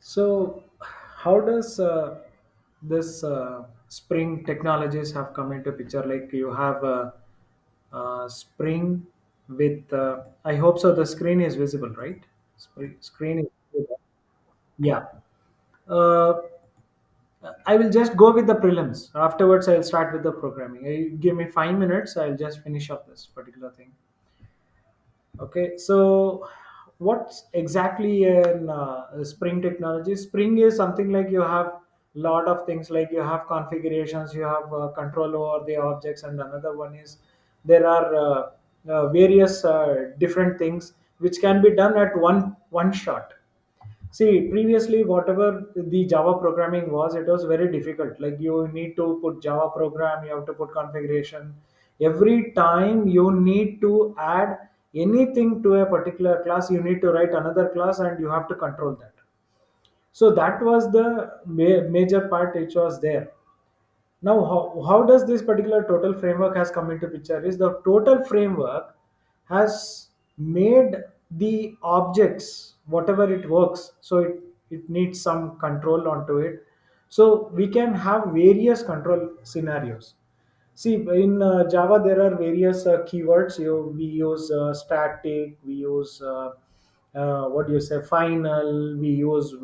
So, how does this Spring technologies have come into picture? Like you have Spring with, I hope so. The screen is visible, right? Screen is visible. Yeah. Uh, I will just go with the prelims. Afterwards, I'll start with the programming. Give me 5 minutes. I'll just finish up this particular thing. Okay, so what's exactly in Spring technology? Spring is something like you have lot of things like you have configurations, you have control over the objects, and another one is there are various different things which can be done at one shot. See, previously, whatever the Java programming was, it was very difficult. Like you need to put Java program, you have to put configuration. Every time you need to add anything to a particular class, you need to write another class and you have to control that. So that was the major part which was there. Now, how does this particular total framework has come into picture is the total framework has made the objects whatever it works. So it needs some control onto it. So we can have various control scenarios. See, in Java, there are various keywords. We use static, we use what do you say, final, we use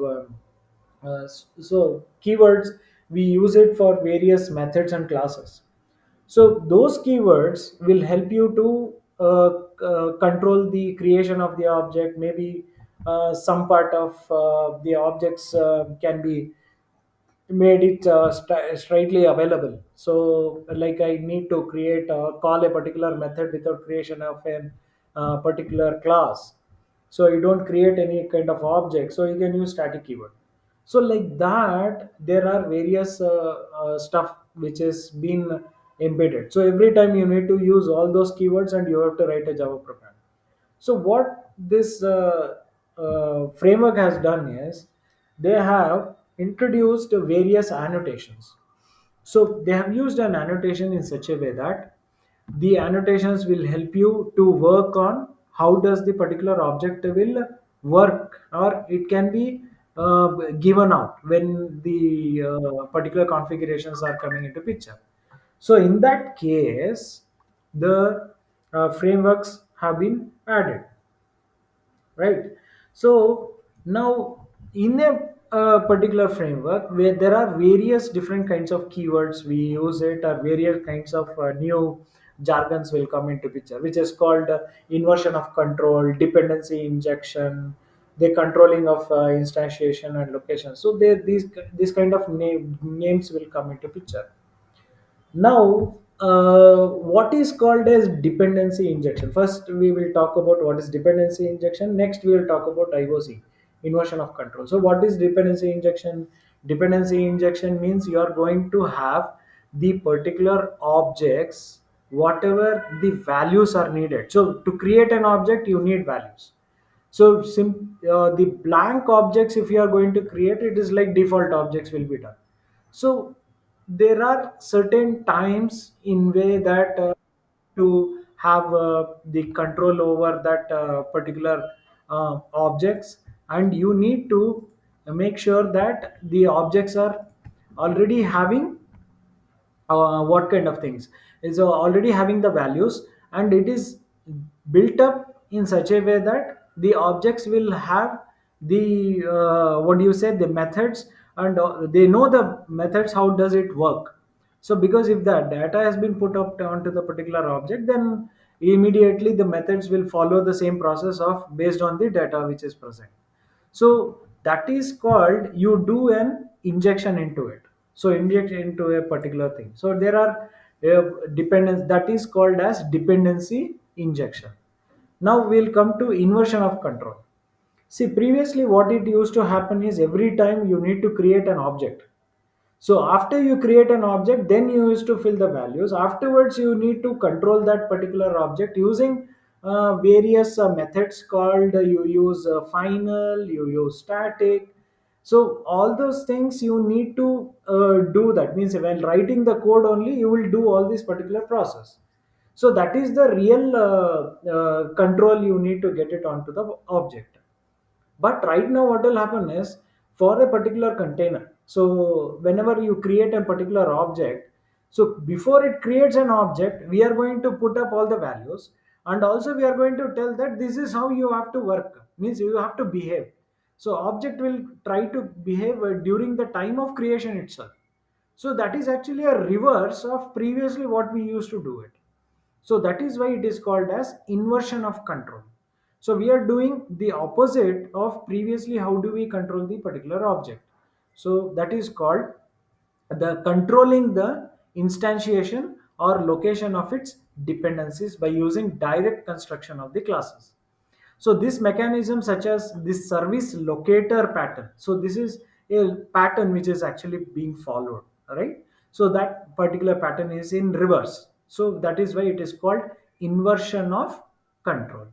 so keywords, we use it for various methods and classes. So those keywords will help you to control the creation of the object. Maybe some part of the objects can be made it straightly available. So like I need to create or call a particular method without creation of a particular class. So you don't create any kind of object, so you can use static keyword. So like that there are various stuff which is been embedded. So every time you need to use all those keywords and you have to write a Java program. So what this framework has done is they have introduced various annotations. So they have used an annotation in such a way that the annotations will help you to work on how does the particular object will work, or it can be given out when the particular configurations are coming into picture. So in that case, the frameworks have been added, right? So now in a particular framework where there are various different kinds of keywords we use it, or various kinds of new jargons will come into picture, which is called inversion of control, dependency injection, the controlling of instantiation and location. So these kind of names will come into picture. Now, what is called as dependency injection? First, we will talk about what is dependency injection. Next, we will talk about IOC, inversion of control. So, what is dependency injection? Dependency injection means you are going to have the particular objects, whatever the values are needed. So, to create an object, you need values. So, the blank objects, if you are going to create, it is like default objects will be done. So there are certain times in way that to have the control over that particular objects, and you need to make sure that the objects are already having what kind of things is already having the values, and it is built up in such a way that the objects will have the what do you say, the methods, and they know the methods, how does it work. So because if the data has been put up onto the particular object, then immediately the methods will follow the same process of based on the data which is present. So that is called, you do an injection into it. So inject into a particular thing. So there are dependence, that is called as dependency injection. Now we'll come to inversion of control. See, previously what it used to happen is every time you need to create an object. So after you create an object, then you used to fill the values. Afterwards, you need to control that particular object using various methods called, you use final, you use static. So all those things you need to do. That means when writing the code only, you will do all this particular process. So that is the real control you need to get it onto the object. But right now, what will happen is for a particular container. So whenever you create a particular object, so before it creates an object, we are going to put up all the values, and also we are going to tell that this is how you have to work, means you have to behave. So object will try to behave during the time of creation itself. So that is actually a reverse of previously what we used to do it. So that is why it is called as inversion of control. So we are doing the opposite of previously how do we control the particular object. So that is called the controlling the instantiation or location of its dependencies by using direct construction of the classes. So this mechanism such as this service locator pattern, so this is a pattern which is actually being followed, right? So that particular pattern is in reverse, so that is why it is called inversion of control.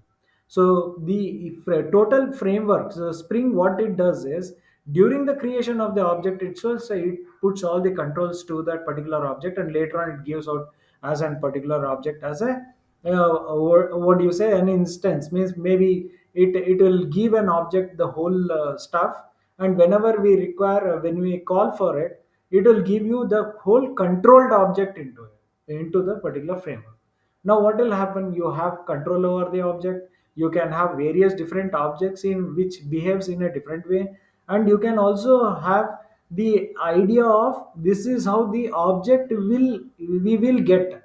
So the total framework, so Spring, what it does is during the creation of the object itself, so it puts all the controls to that particular object, and later on it gives out as a particular object as a what do you say, an instance, means maybe it will give an object the whole stuff, and whenever we require when we call for it, it will give you the whole controlled object into the particular framework. Now what will happen, you have control over the object, you can have various different objects in which behaves in a different way, and you can also have the idea of this is how the object will we will get.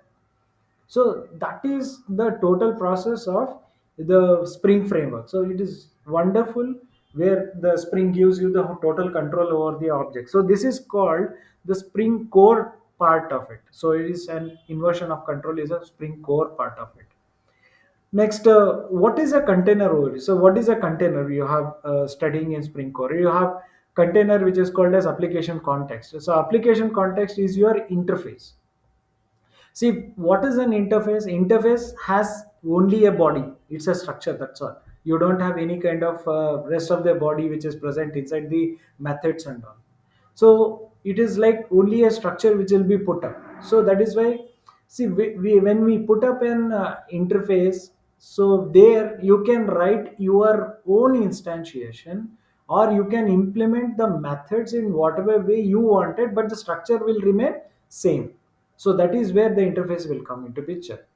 So that is the total process of the Spring framework. So it is wonderful where the Spring gives you the total control over the object. So this is called the Spring core part of it. So it is an inversion of control is a Spring core part of it. Next, what is a container overview? So what is a container? You have studying in Spring core, you have container which is called as application context. So application context is your interface. See, what is an interface? Interface has only a body. It's a structure. That's all. You don't have any kind of rest of the body which is present inside the methods and all. So it is like only a structure which will be put up. So that is why, see, when we put up an interface, so there you can write your own instantiation, or you can implement the methods in whatever way you wanted, but the structure will remain same. So that is where the interface will come into picture.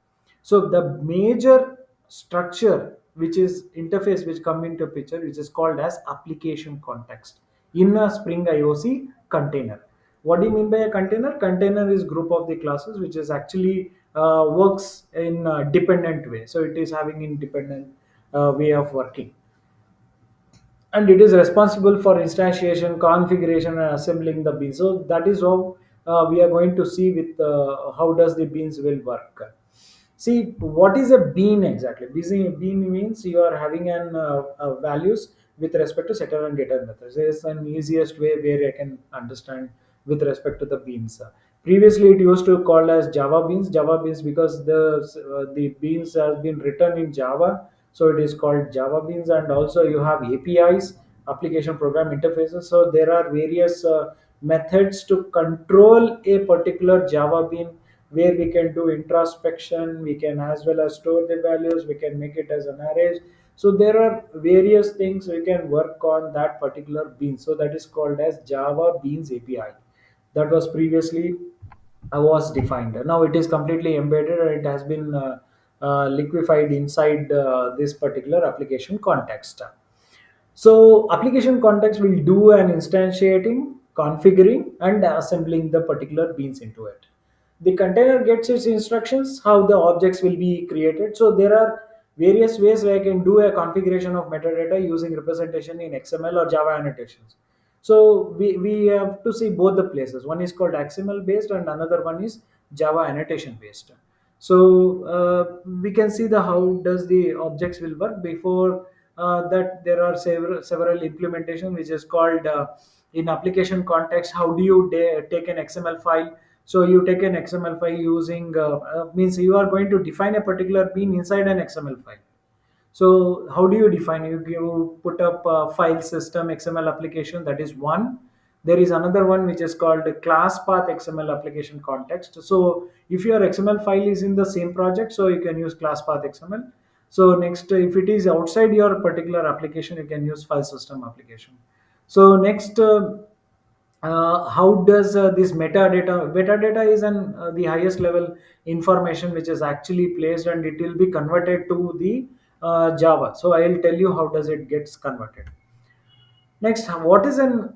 So the major structure which is interface which come into picture, which is called as application context in a Spring IOC container. What do you mean by a container? Container is group of the classes which is actually works in a dependent way. So it is having independent way of working, and it is responsible for instantiation, configuration, and assembling the beans. So that is how we are going to see with how does the beans will work. See, what is a bean exactly? Bean means you are having an values with respect to setter and getter methods. This is an easiest way where I can understand with respect to the beans. Previously, it used to call as Java beans. Java beans because the beans has been written in Java, so it is called Java beans. And also you have APIs, application program interfaces. So there are various methods to control a particular Java bean, where we can do introspection, we can as well as store the values, we can make it as an array. So there are various things we can work on that particular bean. So that is called as Java Beans API. That was previously was defined. Now it is completely embedded, and it has been liquefied inside this particular application context. So application context will do an instantiating, configuring, and assembling the particular beans into it. The container gets its instructions, how the objects will be created. So there are various ways where I can do a configuration of metadata using representation in XML or Java annotations. So we have to see both the places. One is called XML based and another one is Java annotation based. So we can see the how does the objects will work. Before that, there are several implementation which is called in application context. How do you take an XML file? So you take an XML file using means you are going to define a particular bean inside an XML file. So how do you define? You put up a file system XML application. That is one. There is another one which is called class path XML application context. So if your XML file is in the same project, so you can use class path XML. So next, if it is outside your particular application, you can use file system application. So next, how does this metadata is an the highest level information which is actually placed, and it will be converted to the Java. So I'll tell you how does it gets converted. Next, what is an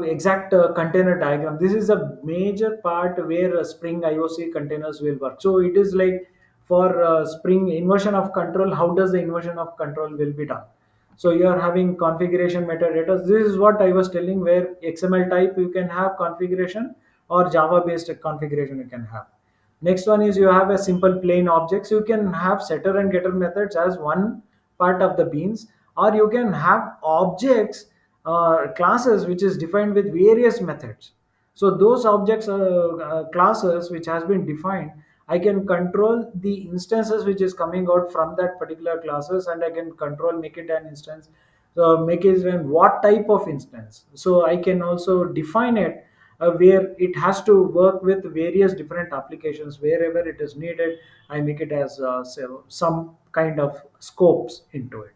exact container diagram? This is a major part where Spring IOC containers will work. So it is like for Spring inversion of control. How does the inversion of control will be done? So you are having configuration metadata. This is what I was telling, where XML type you can have configuration, or Java based configuration you can have. Next one is you have a simple plain objects. You can have setter and getter methods as one part of the beans, or you can have objects, classes which is defined with various methods. So those objects, classes which has been defined, I can control the instances which is coming out from that particular classes, and I can control make it an instance. So make it an what type of instance. So I can also define it where it has to work with various different applications wherever it is needed. I make it as some kind of scopes into it.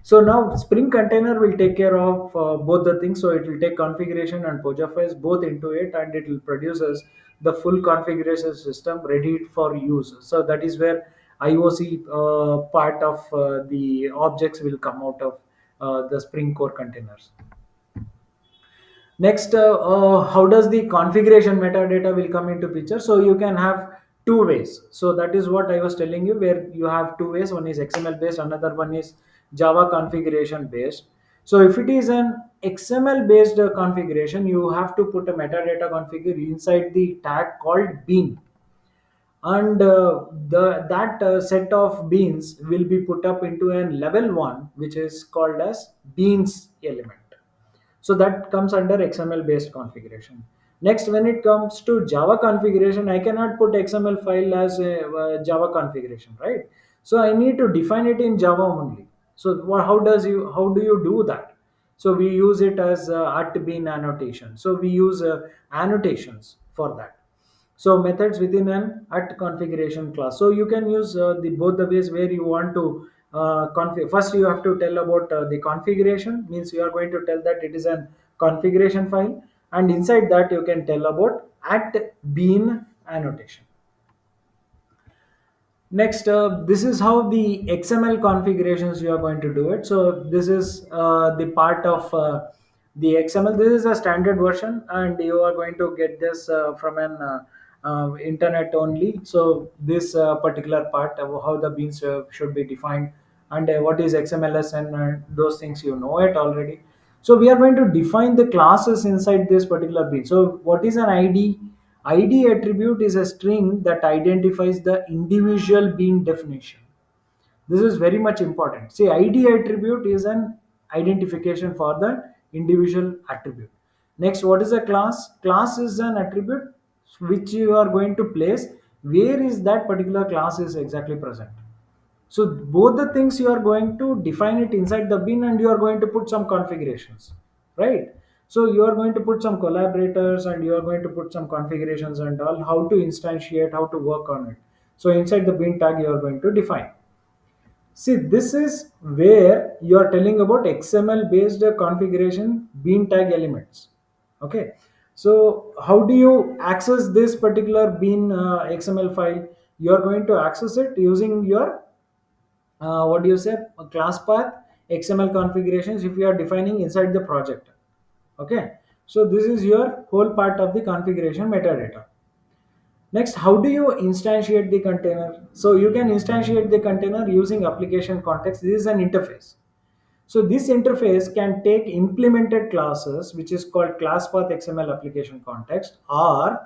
So now Spring Container will take care of both the things. So it will take configuration and Poja files both into it, and it will produce us the full configuration system ready for use. So that is where IOC part of the objects will come out of the Spring Core containers. Next, how does the configuration metadata will come into picture? So you can have two ways. So that is what I was telling you, where you have two ways. One is XML based, another one is Java configuration based. So if it is an XML based configuration, you have to put a metadata configure inside the tag called bean, and the that set of beans will be put up into a level one, which is called as beans element. So that comes under XML based configuration. Next, when it comes to Java configuration, I cannot put XML file as a Java configuration, right? So I need to define it in Java only. So how do you do that? So we use it as at bean annotation. So we use annotations for that. So methods within an at configuration class. So you can use the both the ways where you want to configure. First, you have to tell about the configuration. Means you are going to tell that it is an configuration file, and inside that you can tell about at bean annotation. Next, this is how the XML configurations you are going to do it. So this is the part of the XML. This is a standard version, and you are going to get this from an internet only. So this particular part of how the beans should be defined, and what is XMLS, and those things you know it already. So we are going to define the classes inside this particular bean. So what is an ID? ID attribute is a string that identifies the individual bean definition. This is very much important. See, ID attribute is an identification for the individual attribute. Next, what is a class? Class is an attribute which you are going to place where is that particular class is exactly present. So both the things you are going to define it inside the bin, and you are going to put some configurations, right? So you are going to put some collaborators, and you are going to put some configurations and all, how to instantiate, how to work on it. So inside the bin tag, you are going to define. See, this is where you are telling about XML based configuration bean tag elements. Okay. So how do you access this particular bean XML file? You are going to access it using your what do you say, a class path XML configurations if you are defining inside the project. Okay. So this is your whole part of the configuration metadata. Next, how do you instantiate the container? So you can instantiate the container using application context. This is an interface. So this interface can take implemented classes, which is called class path XML application context, or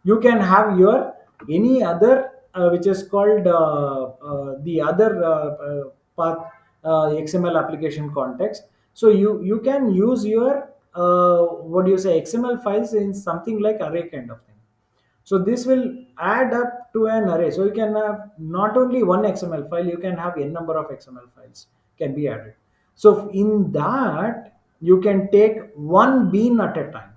you can have your any other which is called the other path XML application context. So you can use your what do you say, XML files in something like array kind of thing. So this will add up to an array. So you can have not only one XML file, you can have n number of XML files can be added. So in that, you can take one bean at a time.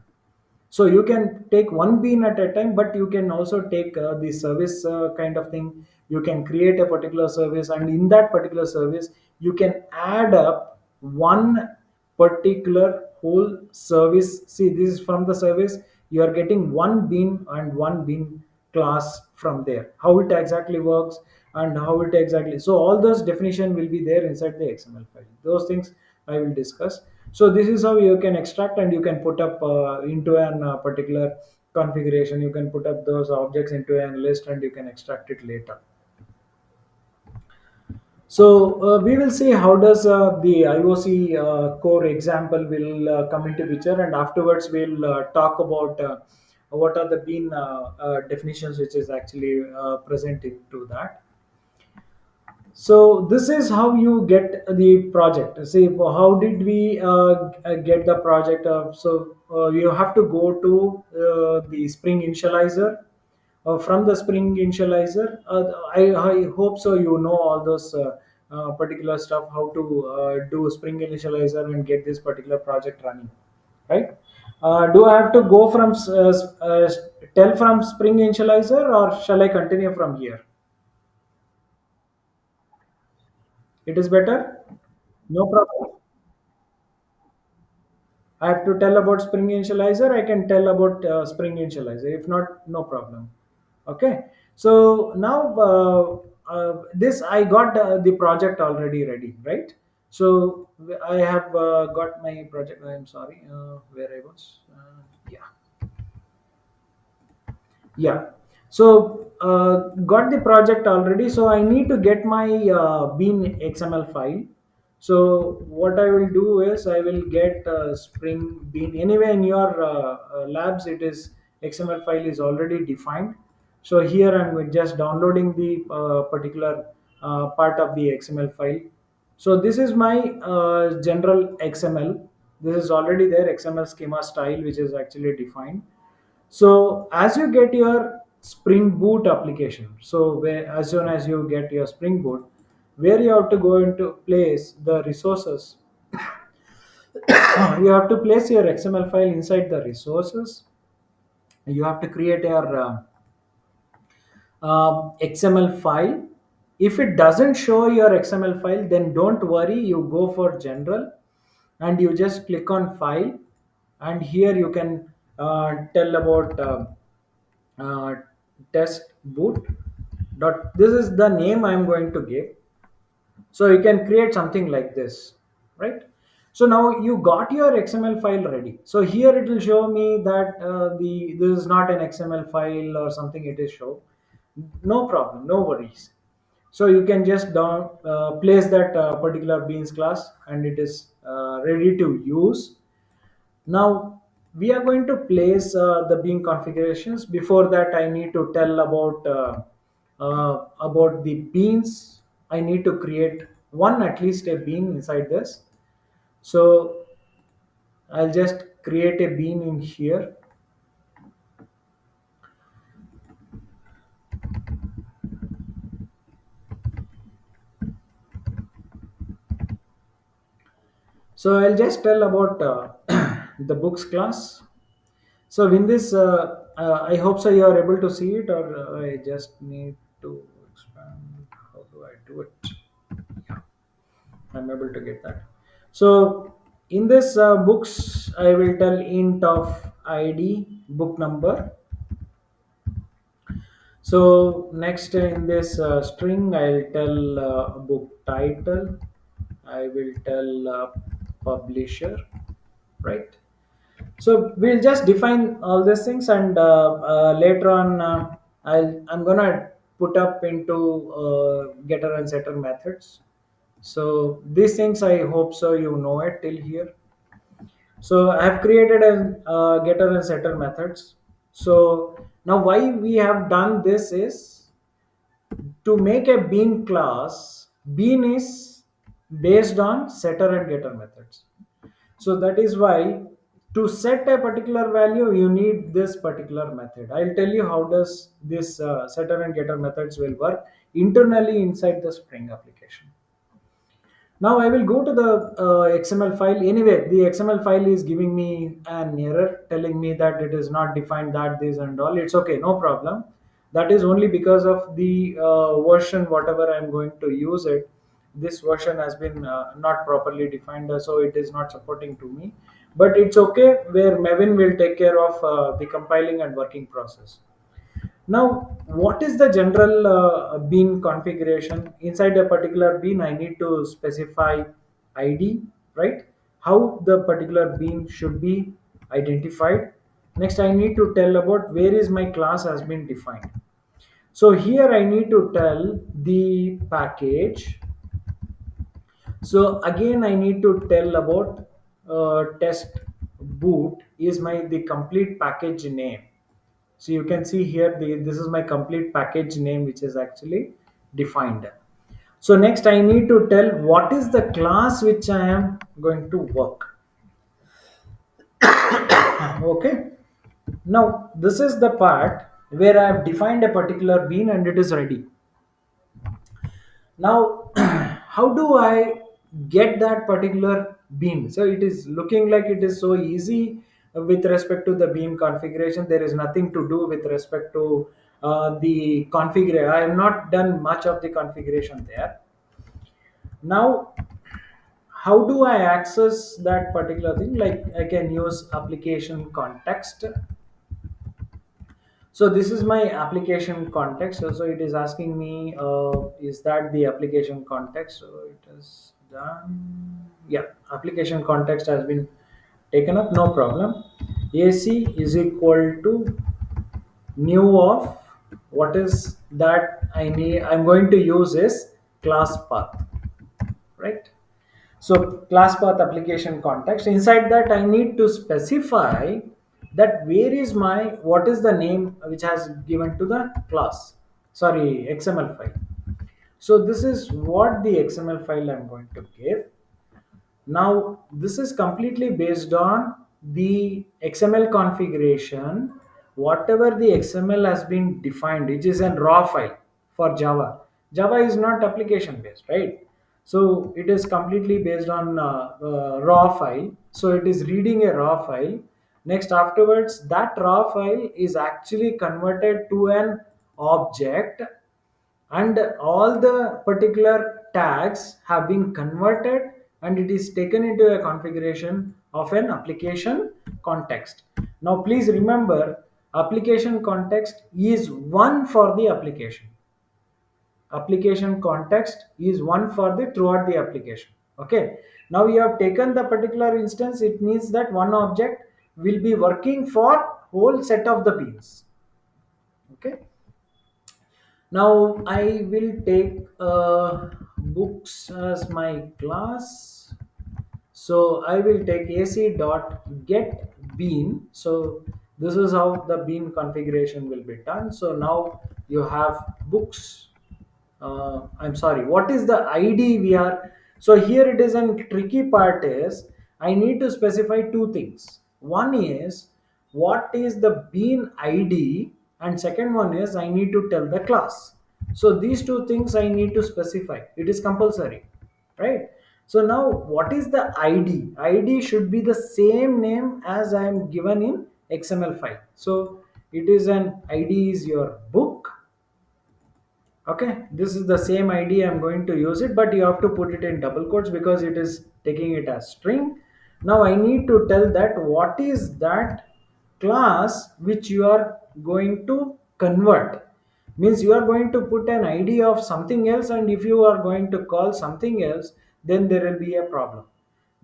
So you can take one bean at a time, but you can also take the service kind of thing. You can create a particular service, and in that particular service, you can add up one particular whole service. See, this is from the service. You are getting one bean and one bean class from there, how it exactly works and how it exactly, so all those definition will be there inside the XML file. Those things I will discuss. So this is how you can extract and you can put up into an particular configuration. You can put up those objects into a list and you can extract it later. So we will see how does the IOC core example will come into picture, and afterwards we'll talk about what are the bean definitions which is actually present into that. So this is how you get the project. See, how did we get the project? You have to go to the Spring Initializer. From the Spring Initializer, I hope so. You know all those particular stuff, how to do Spring Initializer and get this particular project running, right? Do I have to go from tell from Spring Initializer, or shall I continue from here? It is better. No problem. I have to tell about Spring Initializer. I can tell about Spring Initializer. If not, no problem. Okay. So now this I got the project already ready, right? So I have got my project. I am sorry, where I was. Yeah. Yeah. So got the project already. So I need to get my Bean XML file. So what I will do is I will get Spring Bean. Anyway, in your labs, it is XML file is already defined. So here I'm just downloading the particular part of the XML file. So this is my general XML. This is already there, XML schema style, which is actually defined. So as you get your Spring Boot application, so where, as soon as you get your Spring Boot, where you have to go into place the resources, you have to place your XML file inside the resources. You have to create your XML file. If it doesn't show your XML file, then don't worry. You go for general, and you just click on file, and here you can tell about uh, test boot. Dot. This is the name I am going to give. So you can create something like this, right? So now you got your XML file ready. So here it will show me that the this is not an XML file or something. It is show. No problem, no worries. So you can just down place that particular beans class, and it is ready to use. Now we are going to place the bean configurations. Before that, I need to tell about the beans. I need to create one at least a bean inside this. So I'll just create a bean in here. So I'll just tell about the books class. So in this, I hope so you are able to see it, or I just need to expand. How do I do it? Yeah, I'm able to get that. So in this books, I will tell int of ID book number. So next in this string, I'll tell book title. I will tell publisher, right? So we'll just define all these things, and later on, I'm gonna put up into getter and setter methods. So these things, I hope so you know it till here. So I have created a getter and setter methods. So now why we have done this is to make a bean class. Bean is based on setter and getter methods. So that is why to set a particular value, you need this particular method. I'll tell you how does this setter and getter methods will work internally inside the Spring application. Now I will go to the XML file. Anyway, the XML file is giving me an error telling me that it is not defined that this and all. It's okay, no problem. That is only because of the version, whatever I'm going to use it. This version has been not properly defined, so it is not supporting to me. but it's okay, where Mevin will take care of the compiling and working process. Now, what is the general bean configuration? Inside a particular bean, I need to specify ID, right? How the particular bean should be identified. Next, I need to tell about where is my class has been defined. So here I need to tell the package. So again, I need to tell about test boot is my the complete package name. So you can see here, this is my complete package name, which is actually defined. So next I need to tell what is the class which I am going to work. Okay. Now this is the part where I have defined a particular bean and it is ready. Now how do I get that particular bean? So it is looking like it is so easy with respect to the beam configuration. There is nothing to do with respect to the configuration. I have not done much of the configuration there. Now how do I access that particular thing? Like I can use application context. So this is my application context. So it is asking me, is that the application context? So it is done. Yeah, application context has been taken up. No problem. AC is equal to new of what is that I need. I'm going to use is class path, right? So class path application context, inside that I need to specify that where is my, what is the name which has given to the class, sorry, XML file. So this is what the XML file I'm going to give. Now, this is completely based on the XML configuration, whatever the XML has been defined, which is a raw file for Java. Java is not application based, right? So it is completely based on raw file. So it is reading a raw file. Next, afterwards, that raw file is actually converted to an object, and all the particular tags have been converted and it is taken into a configuration of an application context. Now please remember, application context is one for the application. Application context is one for the throughout the application. Okay, now you have taken the particular instance, it means that one object will be working for whole set of the beans. Okay, now I will take books as my class. So I will take AC dot get bean. So this is how the bean configuration will be done. So now you have books. I'm sorry, what is the ID we are? So here it is, a tricky part is I need to specify two things. One is what is the bean ID, and second one is I need to tell the class. So these two things I need to specify. It is compulsory, right? So now what is the ID? ID should be the same name as I am given in XML file. So it is an ID is your book. Okay, this is the same id, I'm going to use it, but you have to put it in double quotes because it is taking it as string. Now I need to tell that what is that class which you are going to convert. Means you are going to put an id of something else, and if you are going to call something else, then there will be a problem,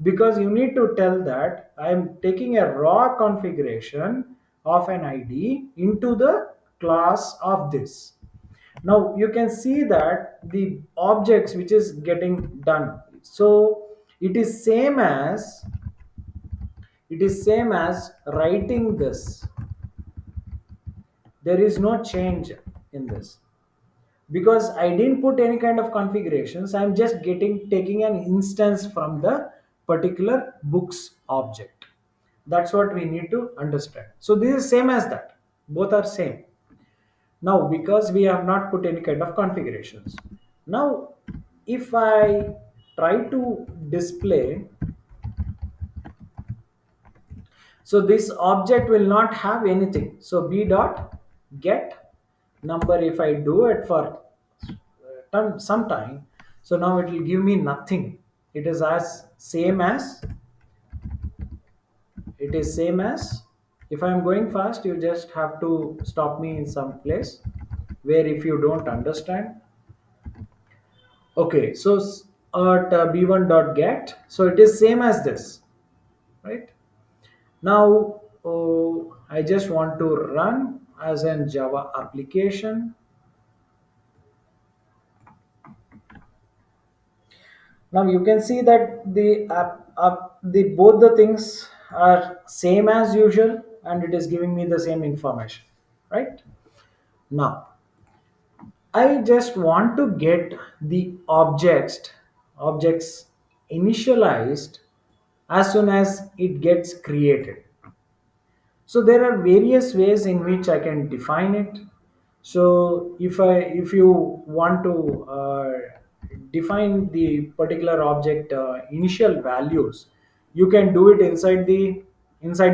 because you need to tell that I am taking a raw configuration of an id into the class of this. Now you can see that the objects which is getting done, so it is same as, it is same as writing this. There is no change in this because I didn't put any kind of configurations. I'm just getting taking an instance from the particular books object. That's what we need to understand. So this is same as that, both are same. Now because we have not put any kind of configurations, now if I try to display, so this object will not have anything. So b dot get number, if I do it for some time, so now it will give me nothing. It is as same as it is same as, if I'm going fast, you just have to stop me in some place where if you don't understand. Okay, so at b1 dot get, so it is same as this, right? Now I just want to run as an Java application. Now you can see that the both the things are same as usual, and it is giving me the same information, right? Now I just want to get the objects initialized as soon as it gets created. So there are various ways in which I can define it. So if you want to define the particular object initial values, you can do it inside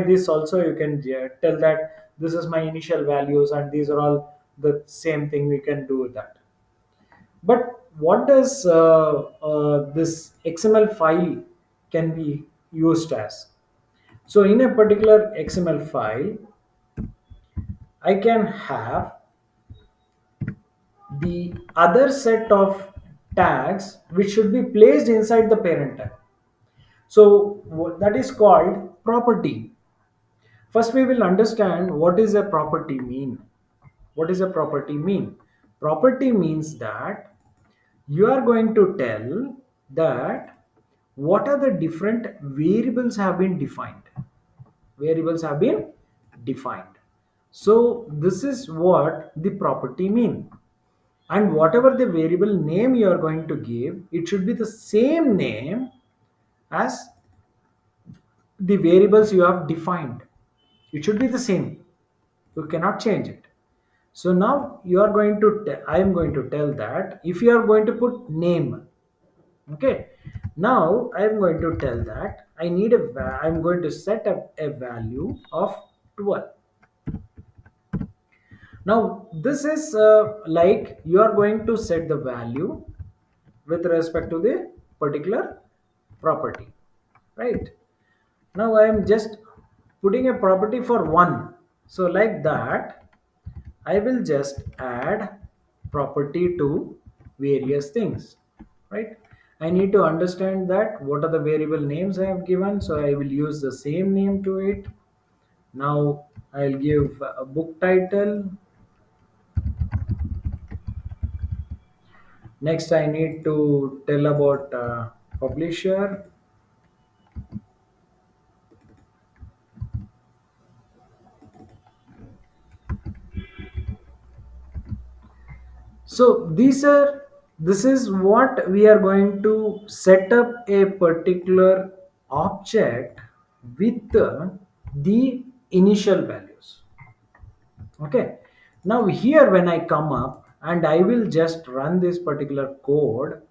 this also. You can tell that this is my initial values and these are all the same thing. We can do that. But what does this XML file can be used as? So in a particular XML file, I can have the other set of tags which should be placed inside the parent tag. So that is called property. First, we will understand what is a property mean. What is a property mean? Property means that you are going to tell that what are the different variables have been defined. Variables have been defined. So this is what the property mean. And whatever the variable name you are going to give, it should be the same name as the variables you have defined. It should be the same. You cannot change it. So now you are going to I am going to tell that if you are going to put name, okay, now I am going to tell that I'm going to set up a value of 12. Now this is like you are going to set the value with respect to the particular property, right? Now I am just putting a property for 1. So like that, I will just add property to various things, right? I need to understand that what are the variable names I have given, so I will use the same name to it. Now I'll give a book title. Next I need to tell about publisher. So this is what we are going to set up a particular object with the initial values. Okay. Now here when I come up and I will just run this particular code.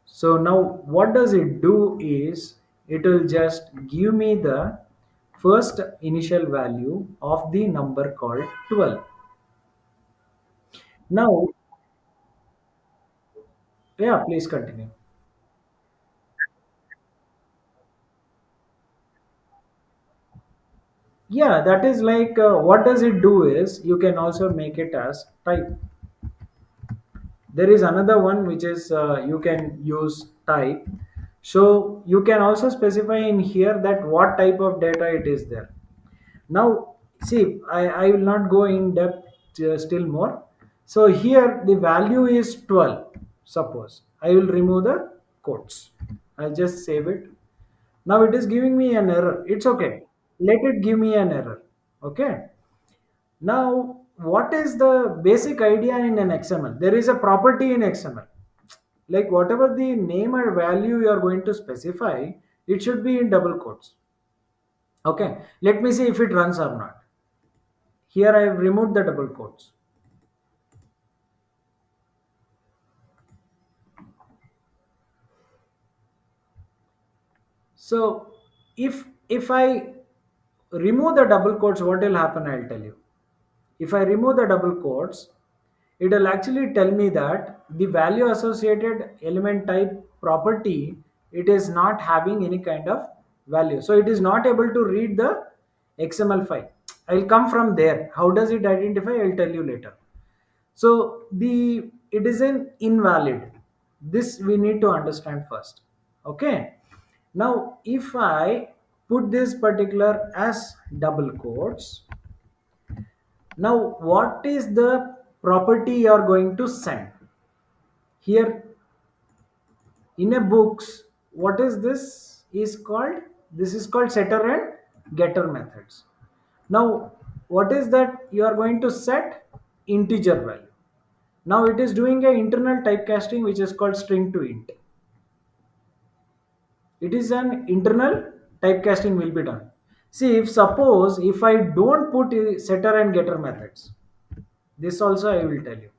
So now what does it do is it will just give me the first initial value of the number called 12. Now, yeah, please continue. Yeah, that is like what does it do is you can also make it as type. There is another one which is you can use type. So you can also specify in here that what type of data it is there. Now, see, I will not go in depth still more. So here the value is 12. Suppose I will remove the quotes. I'll just save it. Now it is giving me an error. It's okay. Let it give me an error. Okay. Now, what is the basic idea in an XML? There is a property in XML. Like whatever the name or value you are going to specify, it should be in double quotes. Okay. Let me see if it runs or not. Here I have removed the double quotes. So if I remove the double quotes, what will happen? I'll tell you. If I remove the double quotes, it will actually tell me that the value associated element type property, it is not having any kind of value. So it is not able to read the XML file. I'll come from there. How does it identify? I'll tell you later. So the it is an invalid. This we need to understand first. Okay. Now if I put this particular as double quotes, now what is the property you are going to send? Here in a books, what is this is called? This is called setter and getter methods. Now what is that you are going to set? Integer value. Now it is doing a internal typecasting which is called string to int. It is an internal typecasting will be done. See, if suppose if I don't put setter and getter methods, this also I will tell you.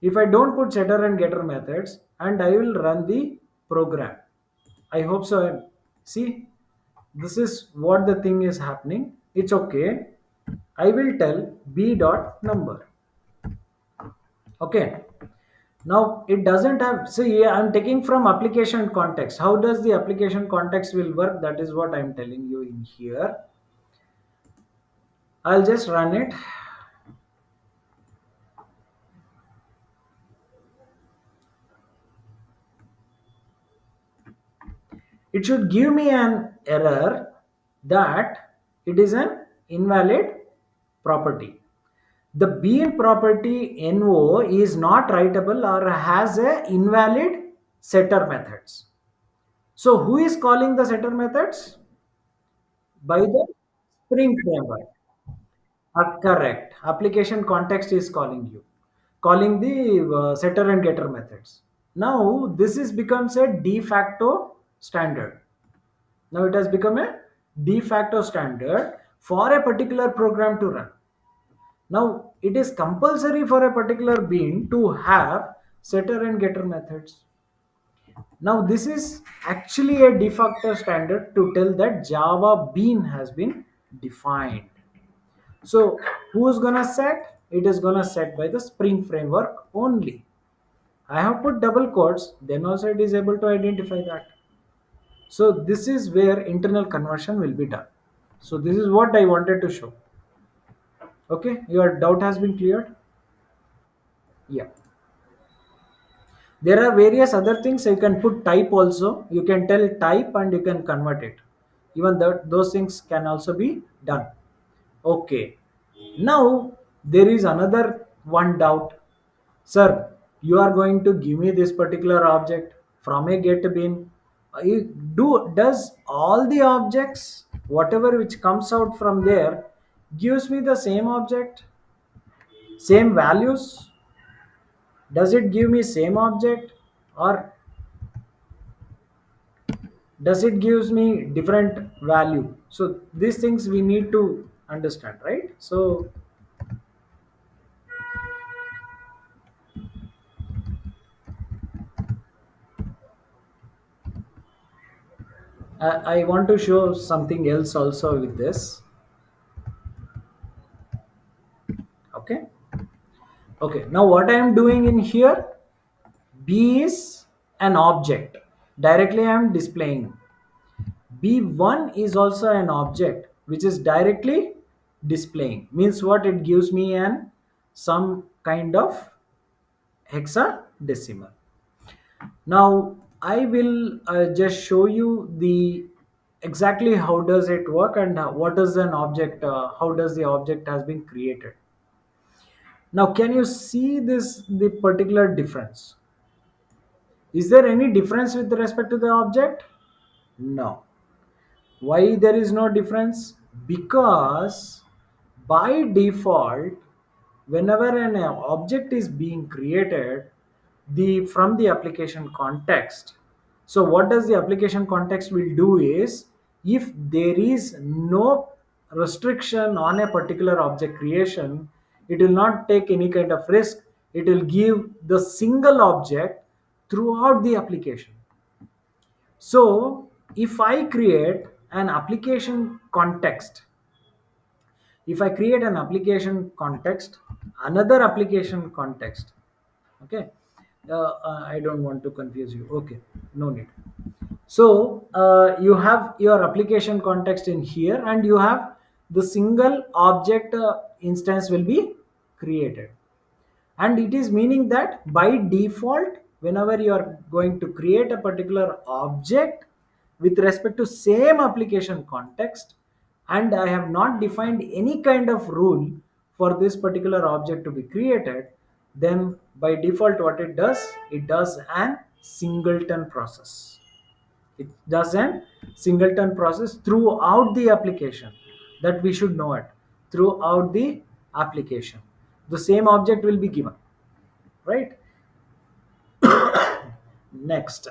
If I don't put setter and getter methods and I will run the program, I hope so. See, this is what the thing is happening. It's okay. I will tell b dot number. Okay. Now it doesn't have. See, I'm taking from application context. How does the application context will work? That is what I'm telling you in here. I'll just run it. It should give me an error that it is an invalid property. The bean property no is not writable or has a invalid setter methods. So who is calling the setter methods? By the Spring framework. Correct. Application context is calling the setter and getter methods. Now this is becomes a de facto standard. Now it has become a de facto standard for a particular program to run. Now it is compulsory for a particular bean to have setter and getter methods. Now this is actually a de facto standard to tell that Java bean has been defined. So who's gonna set? It is gonna set by the Spring framework only. I have put double quotes, then also it is able to identify that. So this is where internal conversion will be done. So this is what I wanted to show. Okay, your doubt has been cleared? Yeah. There are various other things. You can put type also. You can tell type and you can convert it. Even that those things can also be done. Okay. Now there is another one doubt. Sir, you are going to give me this particular object from a get bin. Does all the objects, whatever which comes out from there, gives me the same object, same values? Does it give me same object, or does it gives me different value? So these things we need to understand, right? So I want to show something else also with this. Okay. Okay, now what I am doing in here, b is an object, directly I am displaying. B1 is also an object which is directly displaying. Means what? It gives me an some kind of hexadecimal. Now I will just show you the exactly how does it work and what is an object, how does the object has been created. Now can you see this the particular difference? Is there any difference with respect to the object? No. Why there is no difference? Because by default, whenever an object is being created, the from the application context. So what does the application context will do is, if there is no restriction on a particular object creation, it will not take any kind of risk. It will give the single object throughout the application. So if I create an application context, if I create an application context, another application context, okay, I don't want to confuse you. Okay, no need. So you have your application context in here, and you have the single object instance will be created. And it is meaning that by default, whenever you are going to create a particular object with respect to same application context, and I have not defined any kind of rule for this particular object to be created, then by default what it does an singleton process. It does an singleton process throughout the application. That we should know it. Throughout the application, the same object will be given, right? Next,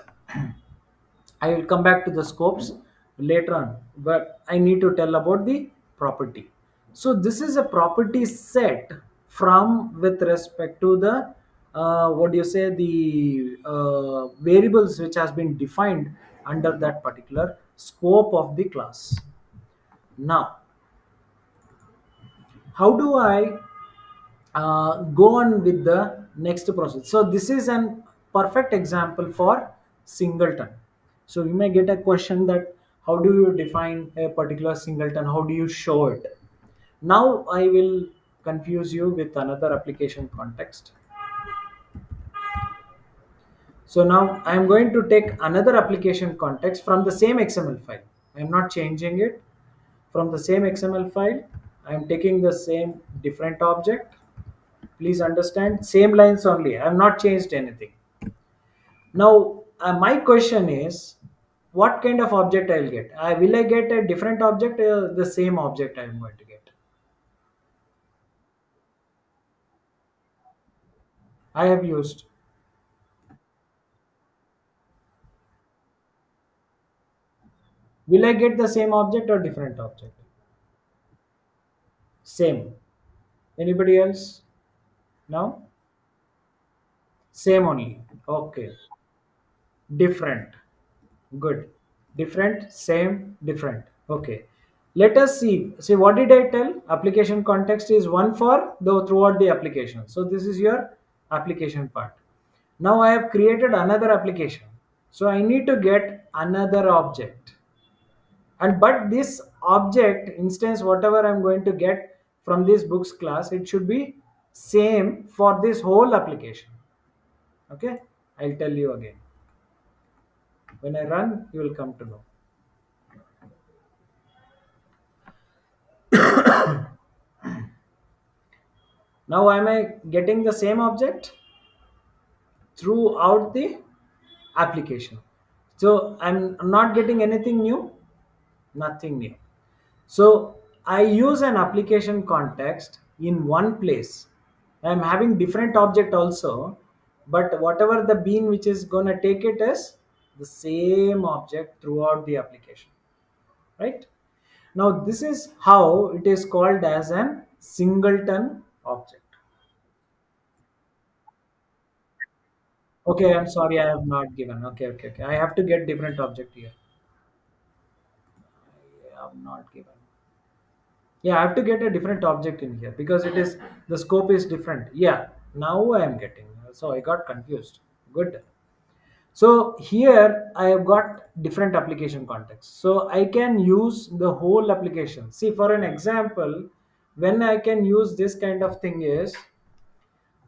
I will come back to the scopes later on, but I need to tell about the property. So this is a property set from with respect to the what do you say, the variables which has been defined under that particular scope of the class. Now, how do I go on with the next process? So this is an perfect example for singleton. So you may get a question that how do you define a particular singleton? How do you show it? Now I will confuse you with another application context. So now I am going to take another application context from the same XML file. I am not changing it. From the same XML file, I am taking the same different object. Please understand, same lines only. I have not changed anything. Now, my question is, what kind of object I will get? Will I get a different object or the same object I am going to get? I have used. Will I get the same object or different object? Same. Anybody else? No? Same only. Okay. Different. Good. Different, same, different. Okay. Let us see. See, what did I tell? Application context is one for the throughout the application. So this is your application part. Now I have created another application. So I need to get another object. And but this object instance, whatever I'm going to get from this books class, it should be same for this whole application. Okay. I'll tell you again. When I run, you will come to know. Now am I getting the same object throughout the application? So I'm not getting anything new, nothing new. So I use an application context in one place. I'm having different object also, but whatever the bean which is gonna take it is the same object throughout the application, right? Now this is how it is called as an singleton object. Okay, I'm sorry, I have not given. Okay, okay, okay. I have to get different object here. I have not given. Yeah, I have to get a different object in here because it is the scope is different. Yeah, now I am getting. So I got confused. Good. So here I have got different application context. So I can use the whole application. See, for an example, when I can use this kind of thing is,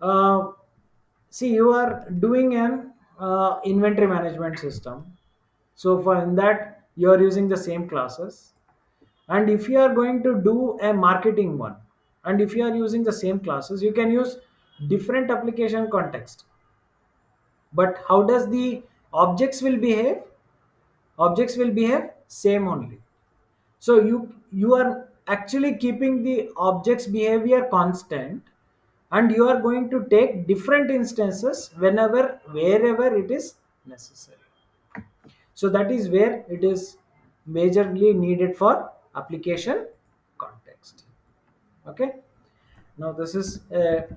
uh, see, you are doing an inventory management system. So for in that you are using the same classes. And if you are going to do a marketing one, and if you are using the same classes, you can use different application context. But how does the objects will behave? Objects will behave same only. So you are actually keeping the objects behavior constant, and you are going to take different instances whenever wherever it is necessary. So that is where it is majorly needed for application context. Okay. Now this is a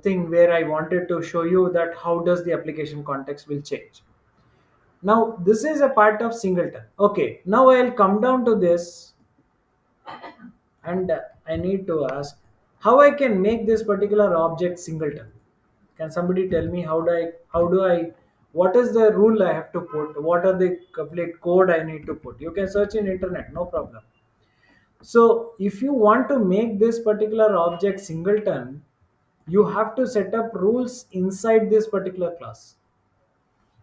thing where I wanted to show you that how does the application context will change. Now this is a part of singleton. Okay. Now I'll come down to this, and I need to ask how I can make this particular object singleton. Can somebody tell me how do I what is the rule I have to put, what are the complete code I need to put. You can search in internet, no problem. So if you want to make this particular object singleton, you have to set up rules inside this particular class.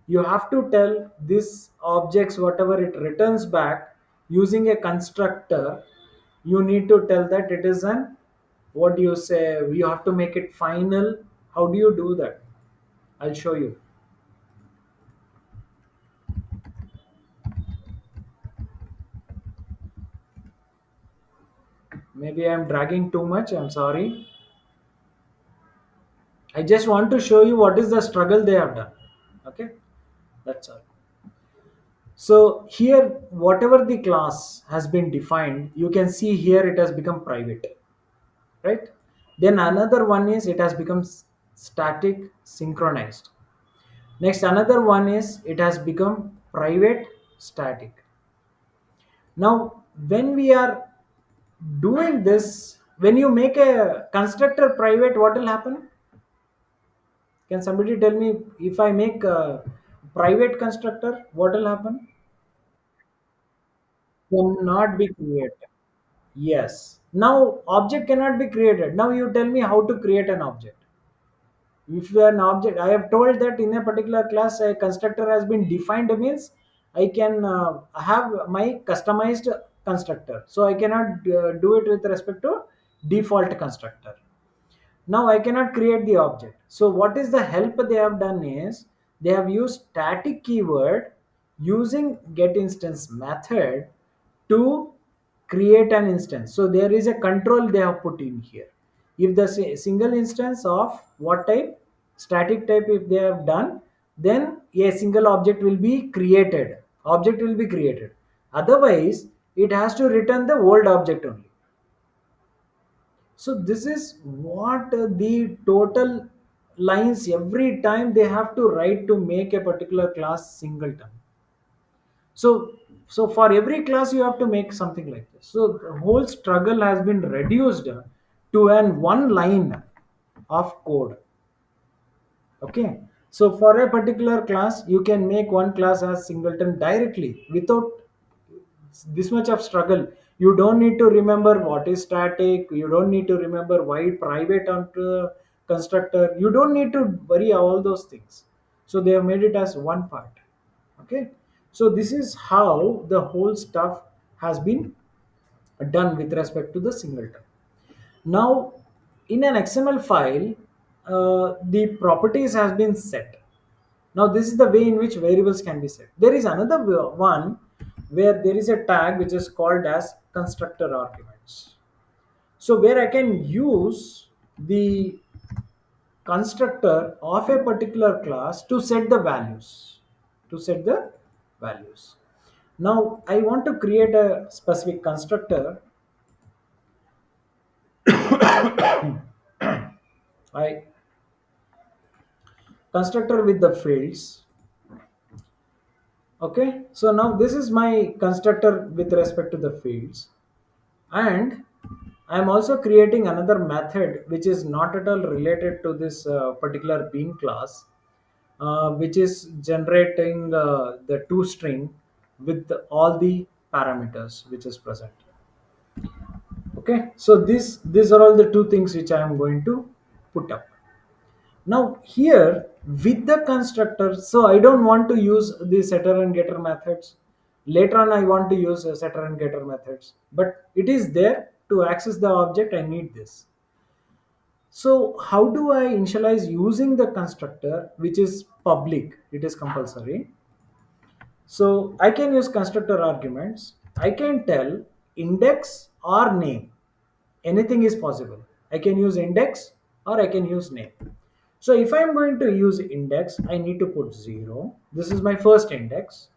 You have to tell this objects whatever it returns back using a constructor. You need to tell that it is an, what do you say, you have to make it final. How do you do that? I'll show you. Maybe I'm dragging too much, I'm sorry. I just want to show you what is the struggle they have done. Okay, that's all. So here, whatever the class has been defined, you can see here it has become private, right? Then another one is it has become static synchronized. Next, another one is it has become private static. Now, when we are doing this, when you make a constructor private, what will happen? Can somebody tell me, if I make a private constructor, what will happen? Cannot be created. Yes. Now object cannot be created. Now you tell me how to create an object. If an object, I have told that in a particular class a constructor has been defined means I can have my customized constructor. So I cannot do it with respect to default constructor. Now I cannot create the object. So what is the help they have done is they have used static keyword using get instance method to create an instance. So there is a control they have put in here. If the single instance of what type, static type, if they have done, then a single object will be created. Object will be created. Otherwise, it has to return the old object only. So this is what the total lines every time they have to write to make a particular class singleton. So for every class you have to make something like this. So the whole struggle has been reduced to an one line of code. Okay. So for a particular class, you can make one class as singleton directly without this much of struggle. You don't need to remember what is static. You don't need to remember why private onto constructor. You don't need to worry all those things. So they have made it as one part. Okay. So this is how the whole stuff has been done with respect to the singleton. Now, in an XML file, the properties has been set. Now, this is the way in which variables can be set. There is another one where there is a tag which is called as constructor arguments. So, where I can use the constructor of a particular class to set the values. To set the values. Now, I want to create a specific constructor. I constructor with the fields. Okay, so now this is my constructor with respect to the fields, and I'm also creating another method which is not at all related to this particular bean class, which is generating the to string with all the parameters which is present. Okay, so these are all the two things which I am going to put up. Now here with the constructor, so I don't want to use the setter and getter methods. Later on I want to use setter and getter methods, but it is there to access the object. I need this. So how do I initialize using the constructor which is public? It is compulsory. So I can use constructor arguments. I can tell index or name. Anything is possible. I can use index or I can use name. So if I'm going to use index, I need to put 0. This is my first index.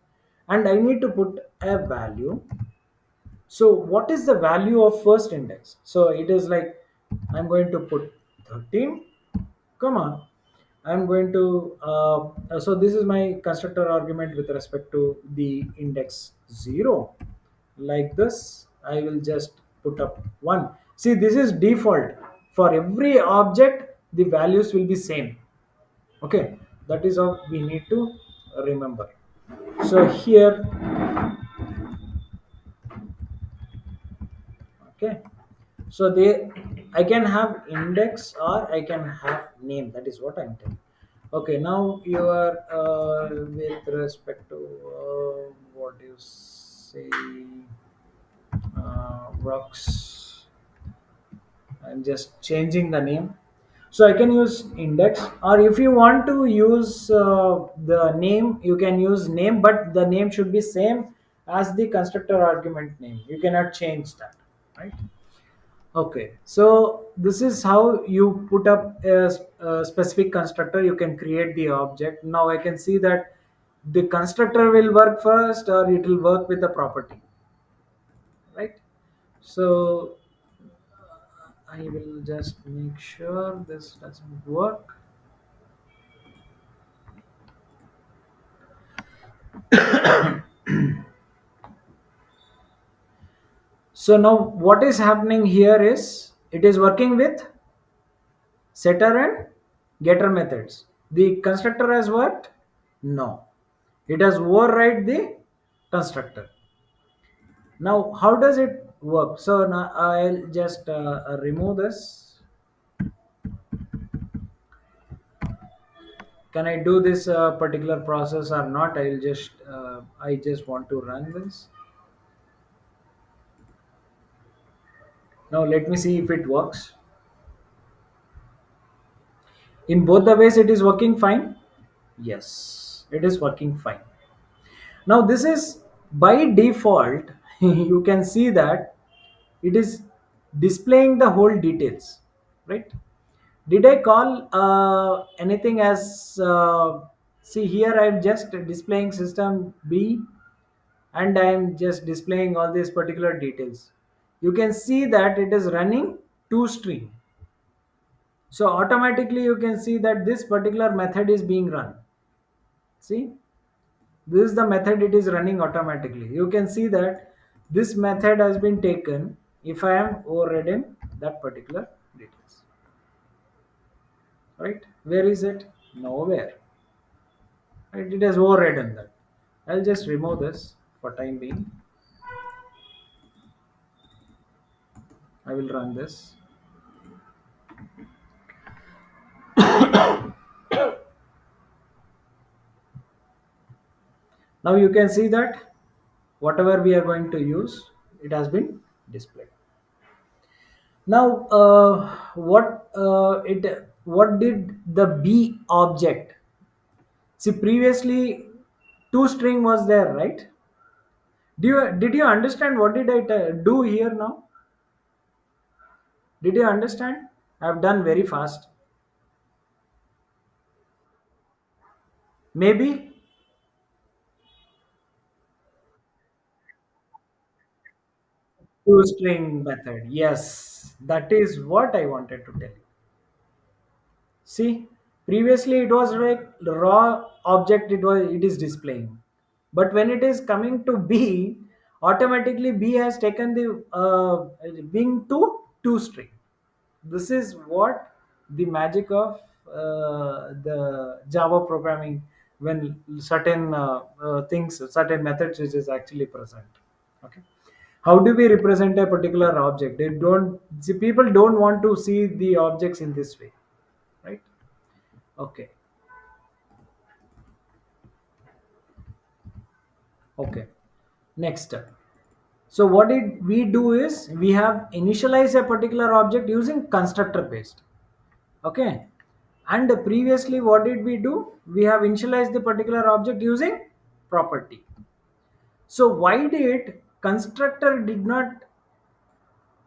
And I need to put a value. So what is the value of first index? So it is like I'm going to put 13, comma. I'm going to, so this is my constructor argument with respect to the index 0. Like this, I will just put up 1. See, this is default. For every object, the values will be same. Okay, that is how we need to remember. So here, okay. So they, I can have index or I can have name. That is what I'm telling. Okay, now you are with respect to what you say, rocks. I'm just changing the name. So I can use index, or if you want to use the name, you can use name, but the name should be same as the constructor argument name. You cannot change that, right? Okay, so this is how you put up a specific constructor. You can create the object. Now I can see that the constructor will work first, or it will work with a property, right? So I will just make sure this doesn't work. So now what is happening here is it is working with setter and getter methods. The constructor has worked? No. It has override the constructor. Now how does it work? So now I'll just remove this. Can I do this particular process or not? I just want to run this. Now let me see if it works. In both the ways it is working fine. Yes, it is working fine. Now this is by default. You can see that it is displaying the whole details, right? Did I call anything as see here? I'm just displaying system B, and I'm just displaying all these particular details. You can see that it is running two stream. So automatically you can see that this particular method is being run. See, this is the method, it is running automatically. You can see that this method has been taken if I am overridden that particular details. Right? Where is it? Nowhere. Right? It has overridden that. I'll just remove this for time being. I will run this. Now you can see that whatever we are going to use, it has been displayed. Now, what did the B object? See, previously two string was there, right? Did you understand what did I do here now? Did you understand? I've done very fast. Maybe two string method. Yes, that is what I wanted to tell you. See, previously it was like the raw object, it is displaying. But when it is coming to B, automatically B has taken the wing to two string. This is what the magic of the Java programming, when certain things, certain methods which is actually present. Okay. How do we represent a particular object? They don't see, people don't want to see the objects in this way, right? Okay. Okay. Next. So what did we do is we have initialized a particular object using constructor based. Okay. And previously what did we do? We have initialized the particular object using property. So why did constructor did not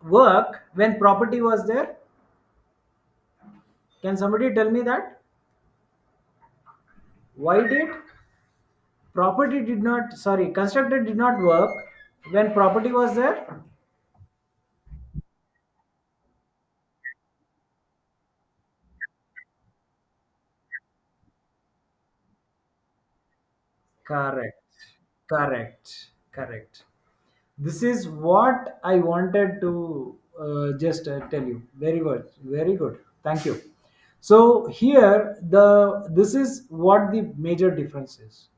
work when property was there? Can somebody tell me that? Why did constructor did not work when property was there? Correct. Correct. Correct. This is what I wanted to just tell you. Very good. Very good. Thank you. So here this is what the major difference is.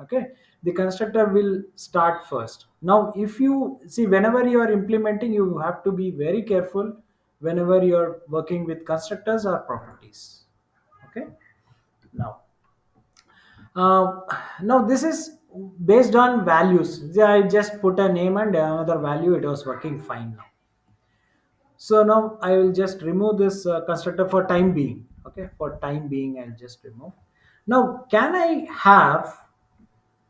Okay, the constructor will start first. Now if you see, whenever you are implementing, you have to be very careful whenever you are working with constructors or properties. Okay. Now, uh, now this is based on values. I just put a name and another value, it was working fine now. So now I will just remove this constructor for time being. Okay, for time being I'll just remove. Now can I have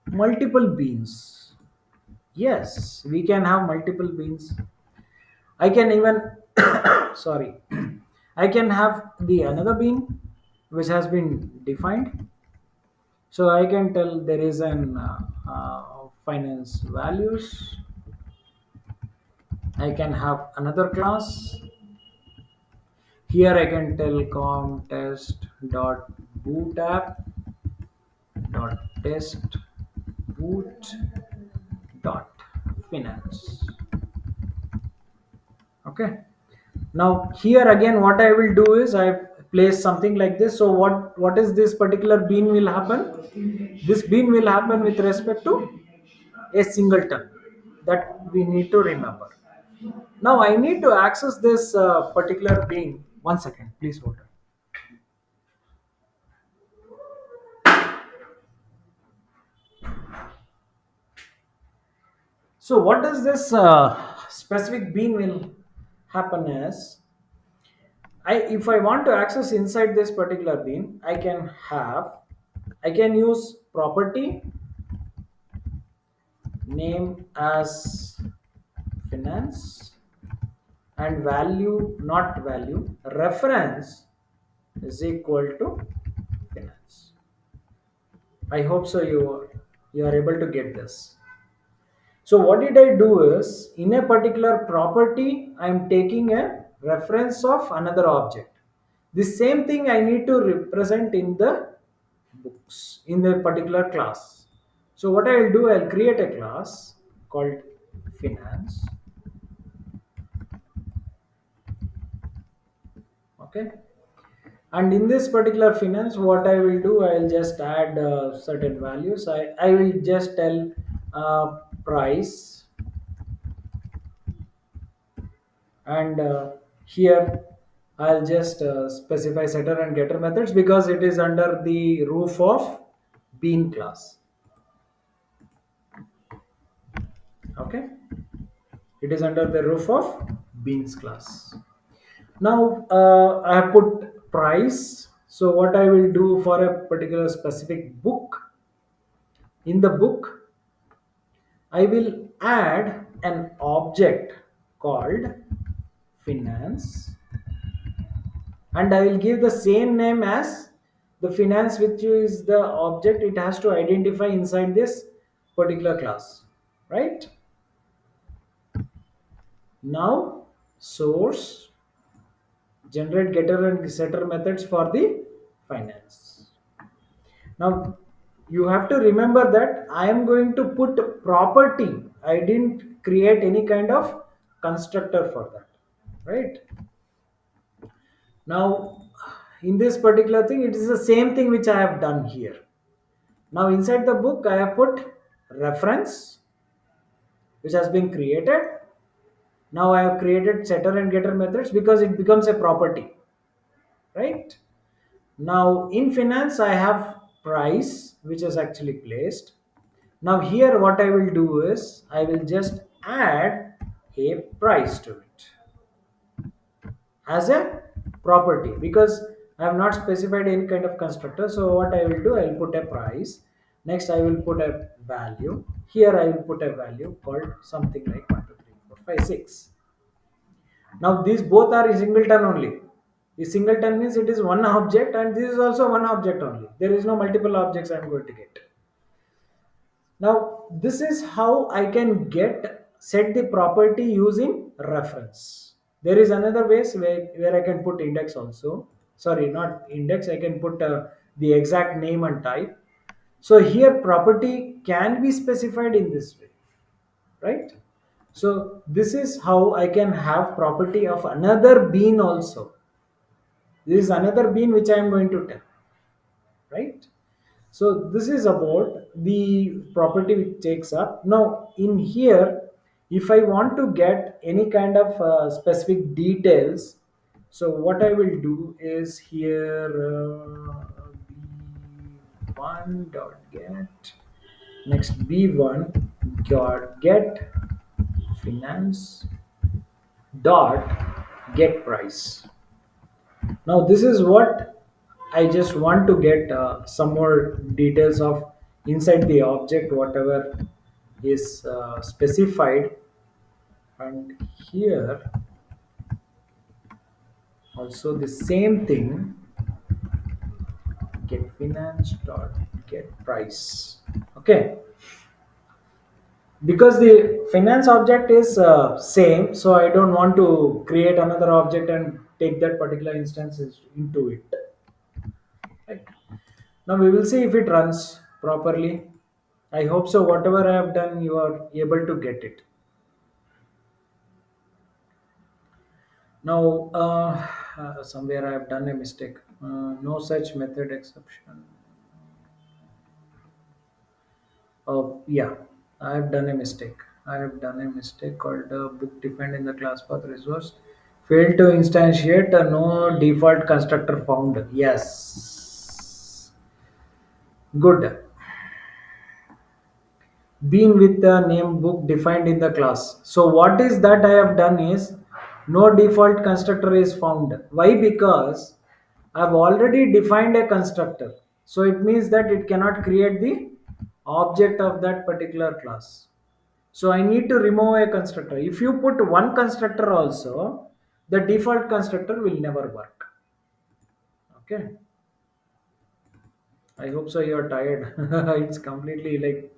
multiple beans? Yes, we can have multiple beans. I can even sorry, I can have the another bean which has been defined. So I can tell there is an finance values. I can have another class. Here I can tell contest dot boot app dot test boot dot finance. Okay. Now here again what I will do is I place something like this. So what is this particular bean will happen? This bean will happen with respect to a singleton, that we need to remember. Now I need to access this particular bean. One second, please hold on. So what does this specific bean will happen is, if I want to access inside this particular bean, I can use property name as finance, and value, not value, reference is equal to finance. I hope so you are able to get this. So what did I do is, in a particular property I am taking a reference of another object. The same thing I need to represent in the books in the particular class. So what I will do, I'll create a class called finance. Okay. And in this particular finance, what I will do, I'll just add certain values. I will just tell price, and here I'll just specify setter and getter methods because it is under the roof of bean class. Okay, it is under the roof of beans class. Now I have put price. So what I will do for a particular specific book, in the book I will add an object called finance, and I will give the same name as the finance, which is the object it has to identify inside this particular class, right? Now source, generate getter and setter methods for the finance. Now you have to remember that I am going to put property. I didn't create any kind of constructor for that, right? Now in this particular thing, it is the same thing which I have done here. Now inside the book I have put reference which has been created. Now I have created setter and getter methods because it becomes a property, right? Now in finance I have price which is actually placed. Now here what I will do is I will just add a price to it as a property because I have not specified any kind of constructor. So what I will do, I will put a price. Next I will put a value. Here I will put a value called something like 1, 2, 3, 4, 5, 6. Now these both are singleton only. The singleton means it is one object and this is also one object only. There is no multiple objects I am going to get. Now this is how I can set the property using reference. There is another ways where I can put index also. Sorry, not index. I can put the exact name and type. So here property can be specified in this way, right? So this is how I can have property of another bean also. This is another bean which I am going to tell, right? So this is about the property which takes up. Now in here, if I want to get any kind of specific details, so what I will do is here, b1 dot get, next b1 dot get finance dot get price. Now this is what I just want to get some more details of inside the object, whatever is specified. And here also the same thing, get finance dot get price. Okay, because the finance object is same, so I don't want to create another object and take that particular instance into it. Right. Now we will see if it runs properly. I hope so. Whatever I have done, you are able to get it. Now, somewhere I have done a mistake. No such method exception. Oh, yeah, I have done a mistake. I have done a mistake called book defined in the class path resource. Failed to instantiate a no default constructor found. Yes. Good. Been with the name book defined in the class. So what is that I have done is no default constructor is found. Why? Because I've already defined a constructor. So it means that it cannot create the object of that particular class. So I need to remove a constructor. If you put one constructor also, the default constructor will never work. Okay. I hope so you're tired. It's completely like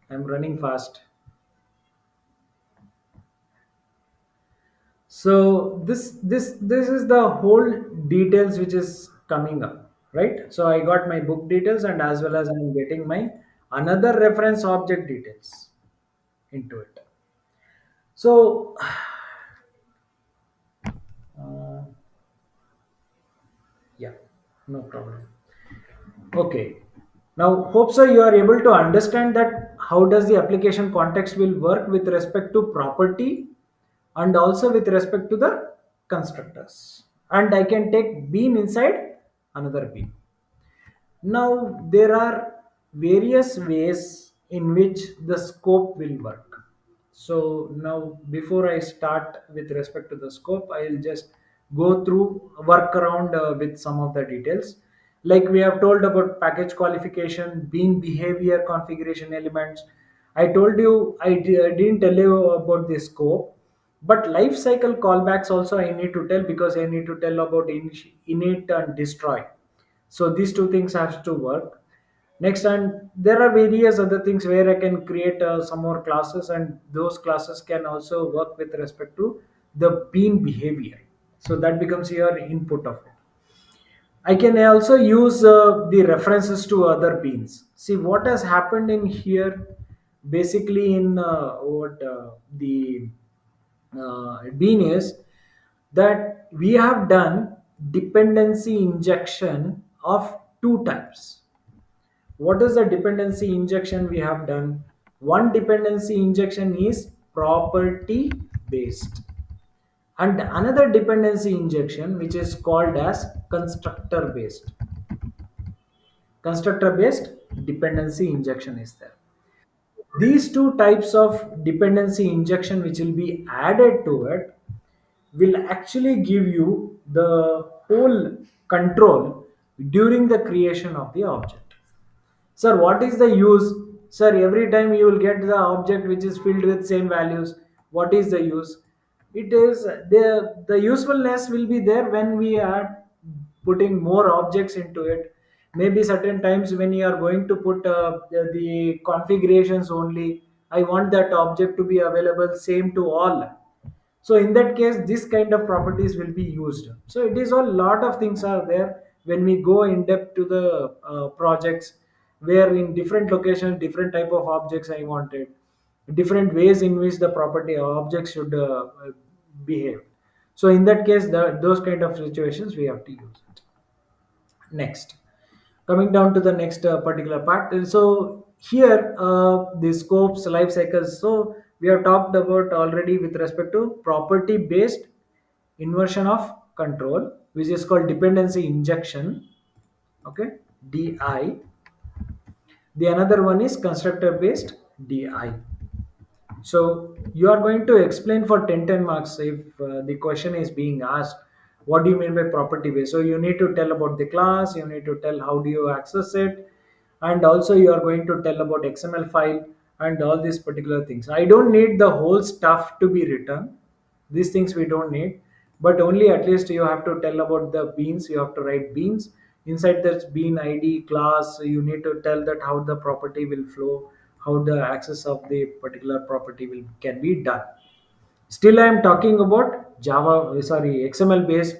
I'm running fast. So this is the whole details which is coming up, right? So I got my book details, and as well as I'm getting my another reference object details into it. So uh, yeah, no problem. Okay. Now, hope so you are able to understand that how does the application context will work with respect to property and also with respect to the constructors. And I can take bean inside another bean. Now, there are various ways in which the scope will work. So, now before I start with respect to the scope, I'll just go through work around with some of the details. Like we have told about package qualification, bean behavior configuration elements. I told you, I didn't tell you about the scope, but life cycle callbacks also I need to tell, because I need to tell about init and destroy. So these two things have to work. Next, and there are various other things where I can create some more classes, and those classes can also work with respect to the bean behavior. So that becomes your input of it. I can also use the references to other beans. See what has happened in here, basically in what the bean is, that we have done dependency injection of two types. What is the dependency injection we have done? One dependency injection is property based, and another dependency injection which is called as constructor based dependency injection is there. These two types of dependency injection which will be added to it will actually give you the whole control during the creation of the object. Sir, what is the use? Sir, every time you will get the object which is filled with same values. What is the use? It is the usefulness will be there when we are putting more objects into it. Maybe certain times when you are going to put the configurations only, I want that object to be available same to all. So in that case, this kind of properties will be used. So it is a lot of things are there when we go in depth to the projects, where in different locations different type of objects I wanted, different ways in which the property or objects should behave. So in that case, those kind of situations we have to use it. Next, Coming down to the next particular part. So here, the scopes, life cycles. So we have talked about already with respect to property based inversion of control, which is called dependency injection. Okay, di. The another one is constructor based di. So you are going to explain for 10 marks if the question is being asked, what do you mean by property based? So you need to tell about the class, you need to tell how do you access it, and also you are going to tell about XML file and all these particular things. I don't need the whole stuff to be written. These things we don't need, but only at least you have to tell about the beans. You have to write beans inside that bean ID class. You need to tell that how the property will flow, how the access of the particular property will can be done. Still I am talking about Java, sorry, XML based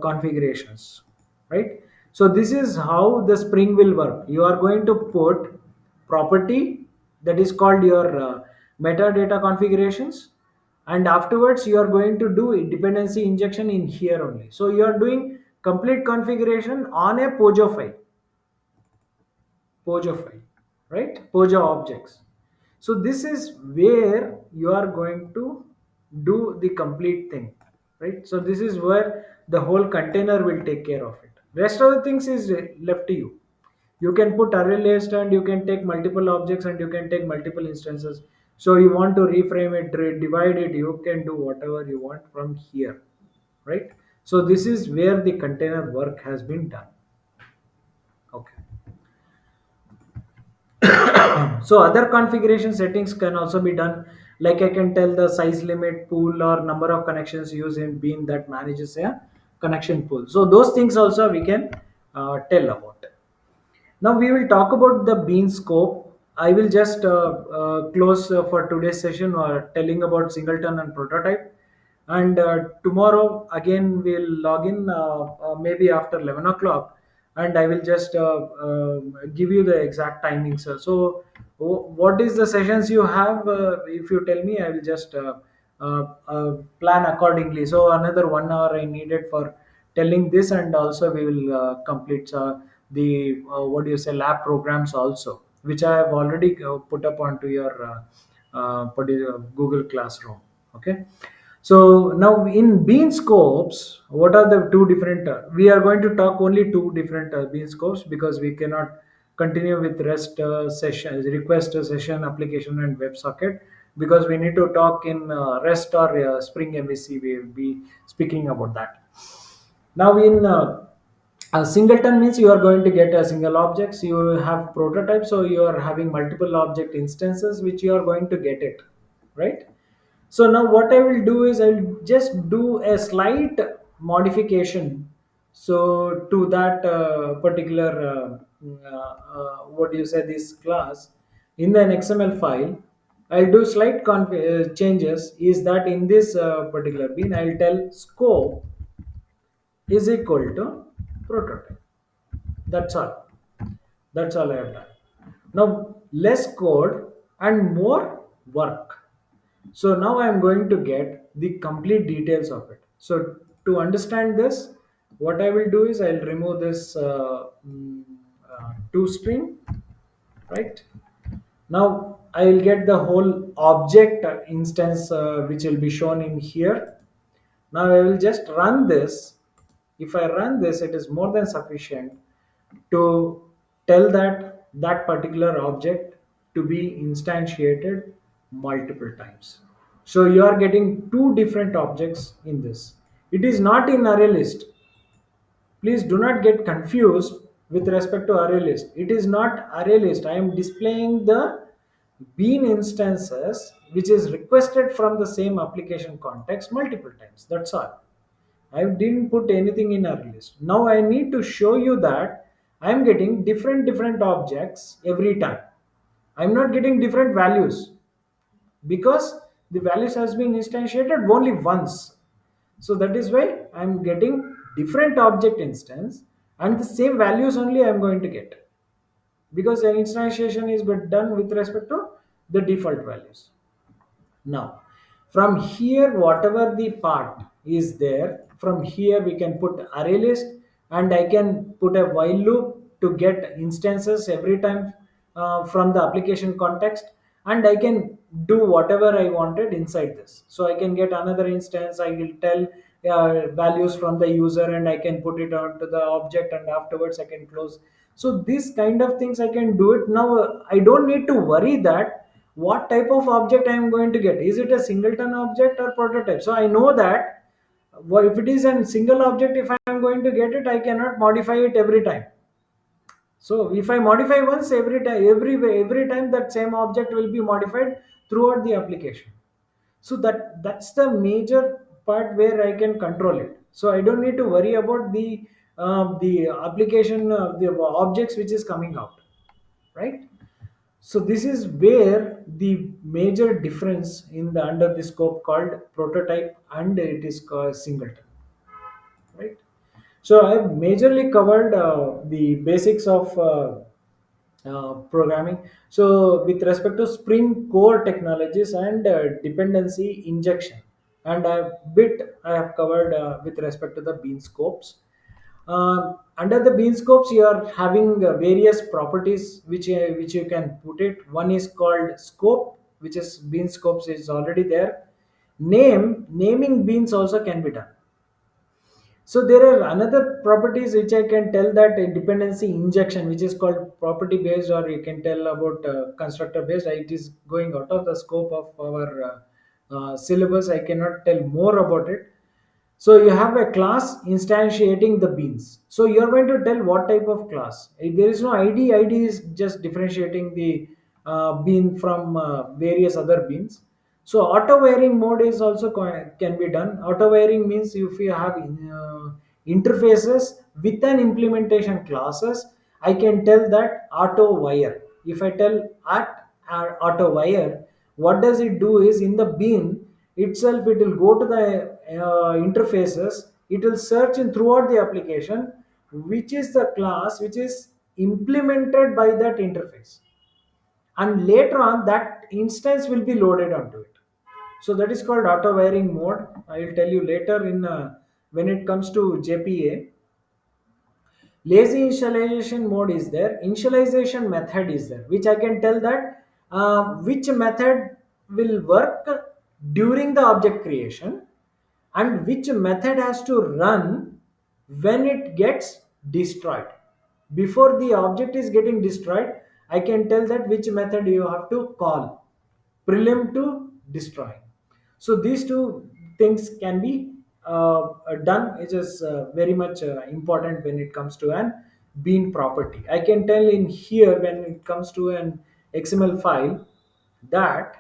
configurations, right? So this is how the Spring will work. You are going to put property, that is called your metadata configurations, and afterwards you are going to do a dependency injection in here only. So you are doing complete configuration on a Pojo file, right? Pojo objects. So this is where you are going to do the complete thing, right? So this is where the whole container will take care of it. Rest of the things is left to you. You can put array list and you can take multiple objects and you can take multiple instances. So you want to reframe it, divide it, you can do whatever you want from here, right? So this is where the container work has been done. Okay. So other configuration settings can also be done, like I can tell the size limit, pool, or number of connections used in bean that manages a connection pool. So those things also we can tell about. Now we will talk about the bean scope. I will just close for today's session or telling about singleton and prototype. And tomorrow again we'll log in maybe after 11 o'clock, and I will just give you the exact timings. So what is the sessions you have? If you tell me, I will just plan accordingly. So another 1 hour I needed for telling this, and also we will complete the what do you say, lab programs also, which I have already put up onto your Google Classroom. Okay. So now in bean scopes, what are the two different? We are going to talk only two different bean scopes, because we cannot continue with REST session, request session, application, and WebSocket, because we need to talk in REST or Spring MVC. We will be speaking about that. Now in a singleton means you are going to get a single objects. You have prototypes, so you are having multiple object instances which you are going to get it, right? So now what I will do is I'll just do a slight modification. So to that particular what do you say, this class in an XML file, I'll do slight changes. Is that in this particular bean, I'll tell scope is equal to prototype. That's all. That's all I have done. Now less code and more work. So now I am going to get the complete details of it. So to understand this, what I will do is I'll remove this to string, right? Now I will get the whole object instance which will be shown in here. Now I will just run this. If I run this, it is more than sufficient to tell that that particular object to be instantiated multiple times. So you are getting two different objects in this. It is not in array list. Please do not get confused with respect to array list. It is not array list. I am displaying the bean instances which is requested from the same application context multiple times. That's all. I didn't put anything in array list. Now I need to show you that I am getting different objects every time. I'm not getting different values, because the values has been instantiated only once. So that is why I'm getting different object instance, and the same values only I'm going to get, because the instantiation is but done with respect to the default values. Now, from here, whatever the part is there, from here we can put array list, and I can put a while loop to get instances every time from the application context, and I can do whatever I wanted inside this. So I can get another instance, I will tell values from the user, and I can put it onto the object, and afterwards I can close. So this kind of things I can do it now. I don't need to worry that what type of object I am going to get. Is it a singleton object or prototype? So I know that if it is a single object, if I am going to get it, I cannot modify it every time. So if I modify once, every time that same object will be modified throughout the application. So that's the major part where I can control it. So I don't need to worry about the application, the objects which is coming out, right? So this is where the major difference in the under the scope called prototype and it is called singleton, right? So I've majorly covered the basics of programming. So with respect to Spring Core technologies and dependency injection, and I have covered with respect to the bean scopes. Under the bean scopes, you are having various properties which you can put it. One is called scope, which is bean scopes is already there. Naming beans also can be done. So there are another properties which I can tell that a dependency injection, which is called property based, or you can tell about constructor based. It is going out of the scope of our syllabus. I cannot tell more about it. So you have a class instantiating the beans. So you are going to tell what type of class. There is no ID. ID is just differentiating the bean from various other beans. So auto wiring mode is also can be done. Auto wiring means if you have interfaces with an implementation classes, I can tell that auto wire. If I tell at auto wire, what does it do is in the bean itself, it will go to the interfaces. It will search in throughout the application, which is the class which is implemented by that interface, and later on that instance will be loaded onto it. So that is called auto wiring mode. I will tell you later in when it comes to JPA. Lazy initialization mode is there. Initialization method is there, which I can tell that which method will work during the object creation, and which method has to run when it gets destroyed. Before the object is getting destroyed, I can tell that which method you have to call, prelim to destroy. So these two things can be done. It is very much important when it comes to an bean property. I can tell in here when it comes to an XML file that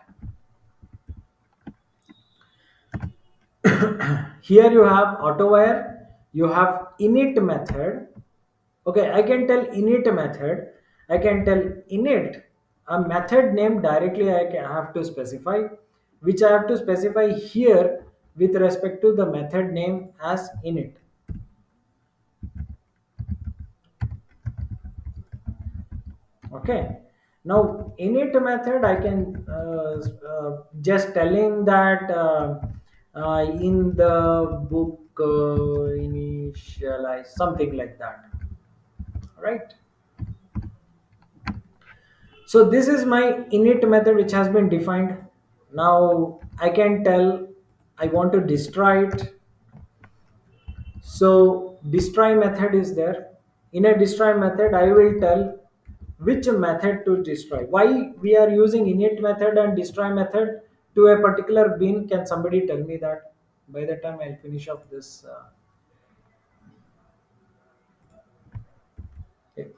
here you have AutoWire, you have init method. Okay, I can tell init method, I can tell init a method name directly. Have to specify, which I have to specify here with respect to the method name as init. Okay, now init method I can just telling that in the book initialize something like that, right? So this is my init method which has been defined. Now I can tell I want to destroy it. So destroy method is there. In a destroy method, I will tell which method to destroy. Why we are using init method and destroy method to a particular bean? Can somebody tell me that? By the time I'll finish off this,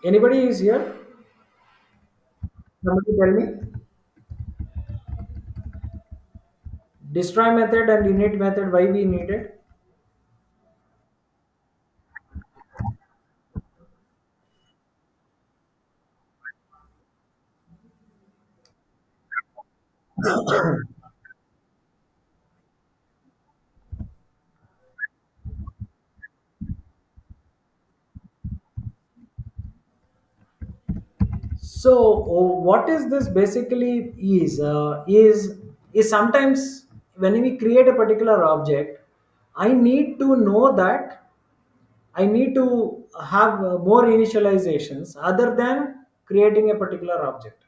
anybody is here? Somebody tell me. Destroy method and init method. Why we need it? So what is this basically is sometimes when we create a particular object, I need to know that I need to have more initializations other than creating a particular object.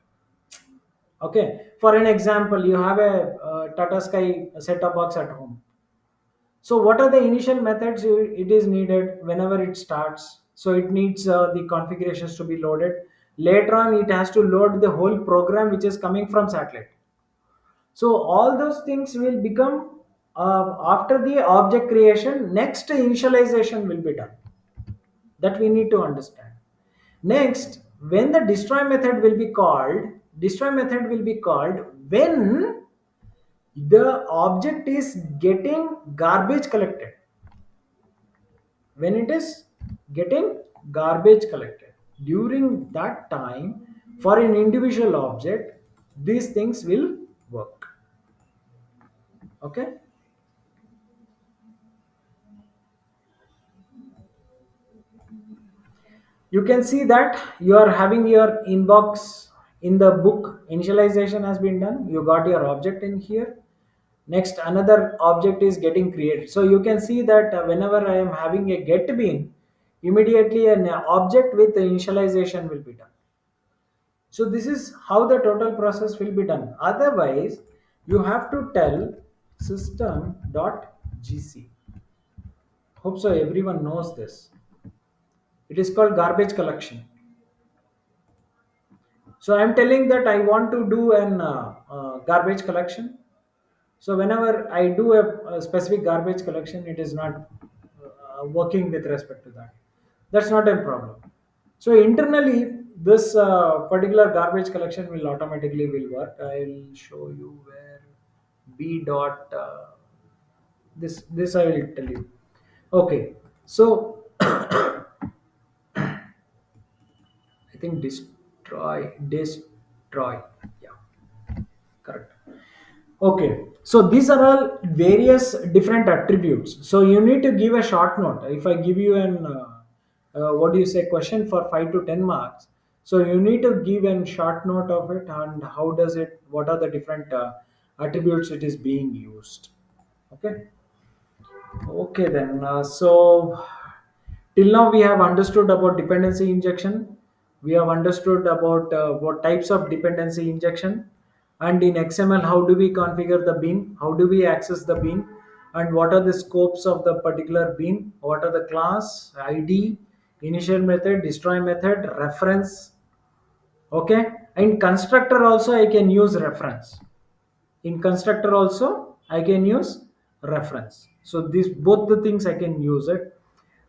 Okay, for an example, you have a Tata Sky set-top box at home. So what are the initial methods it is needed whenever it starts? So it needs the configurations to be loaded. Later on, it has to load the whole program which is coming from satellite. So all those things will become after the object creation. Next initialization will be done. That we need to understand. Next, when the destroy method will be called when the object is getting garbage collected. When it is getting garbage collected, during that time, for an individual object, these things will work. Okay. You can see that you are having your inbox in the book. Initialization has been done, you got your object in here. Next, another object is getting created. So you can see that whenever I am having a get bean, immediately an object with the initialization will be done. So this is how the total process will be done. Otherwise, you have to tell system.gc. Hope so everyone knows this. It is called garbage collection. So I'm telling that I want to do an garbage collection. So whenever I do a specific garbage collection, it is not working with respect to that. That's not a problem. So internally, this particular garbage collection will automatically will work. I'll show you where b dot this I will tell you. Okay, so I think destroy. Yeah, correct. Okay, so these are all various different attributes. So you need to give a short note. If I give you an what do you say question for 5 to 10 marks, so you need to give a short note of it and how does it, what are the different attributes it is being used. Okay. Okay then. So till now we have understood about dependency injection. We have understood about what types of dependency injection, and in XML how do we configure the bean, how do we access the bean, and what are the scopes of the particular bean, what are the class, ID, initial method, destroy method, reference. Okay, in constructor also I can use reference. In constructor also I can use reference. So these both the things I can use it.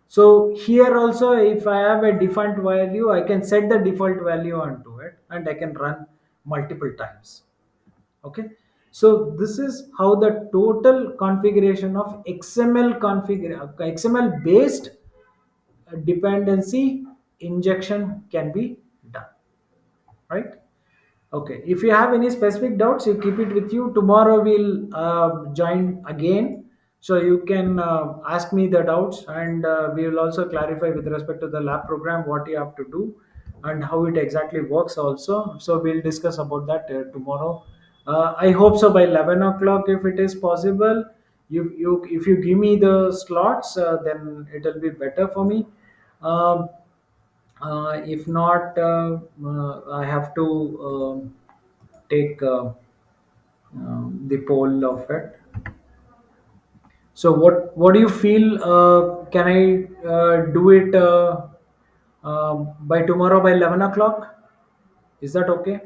So here also if I have a default value, I can set the default value onto it and I can run multiple times. Okay, so this is how the total configuration of xml based dependency injection can be done, right? Okay. If you have any specific doubts, you keep it with you. Tomorrow we'll join again. So you can ask me the doubts, and we will also clarify with respect to the lab program what you have to do and how it exactly works also. So we'll discuss about that tomorrow. I hope so by 11 o'clock if it is possible. You if you give me the slots, then it will be better for me. Um, if not, I have to take the poll of it. So, what do you feel? Can I do it by tomorrow by 11 o'clock? Is that okay?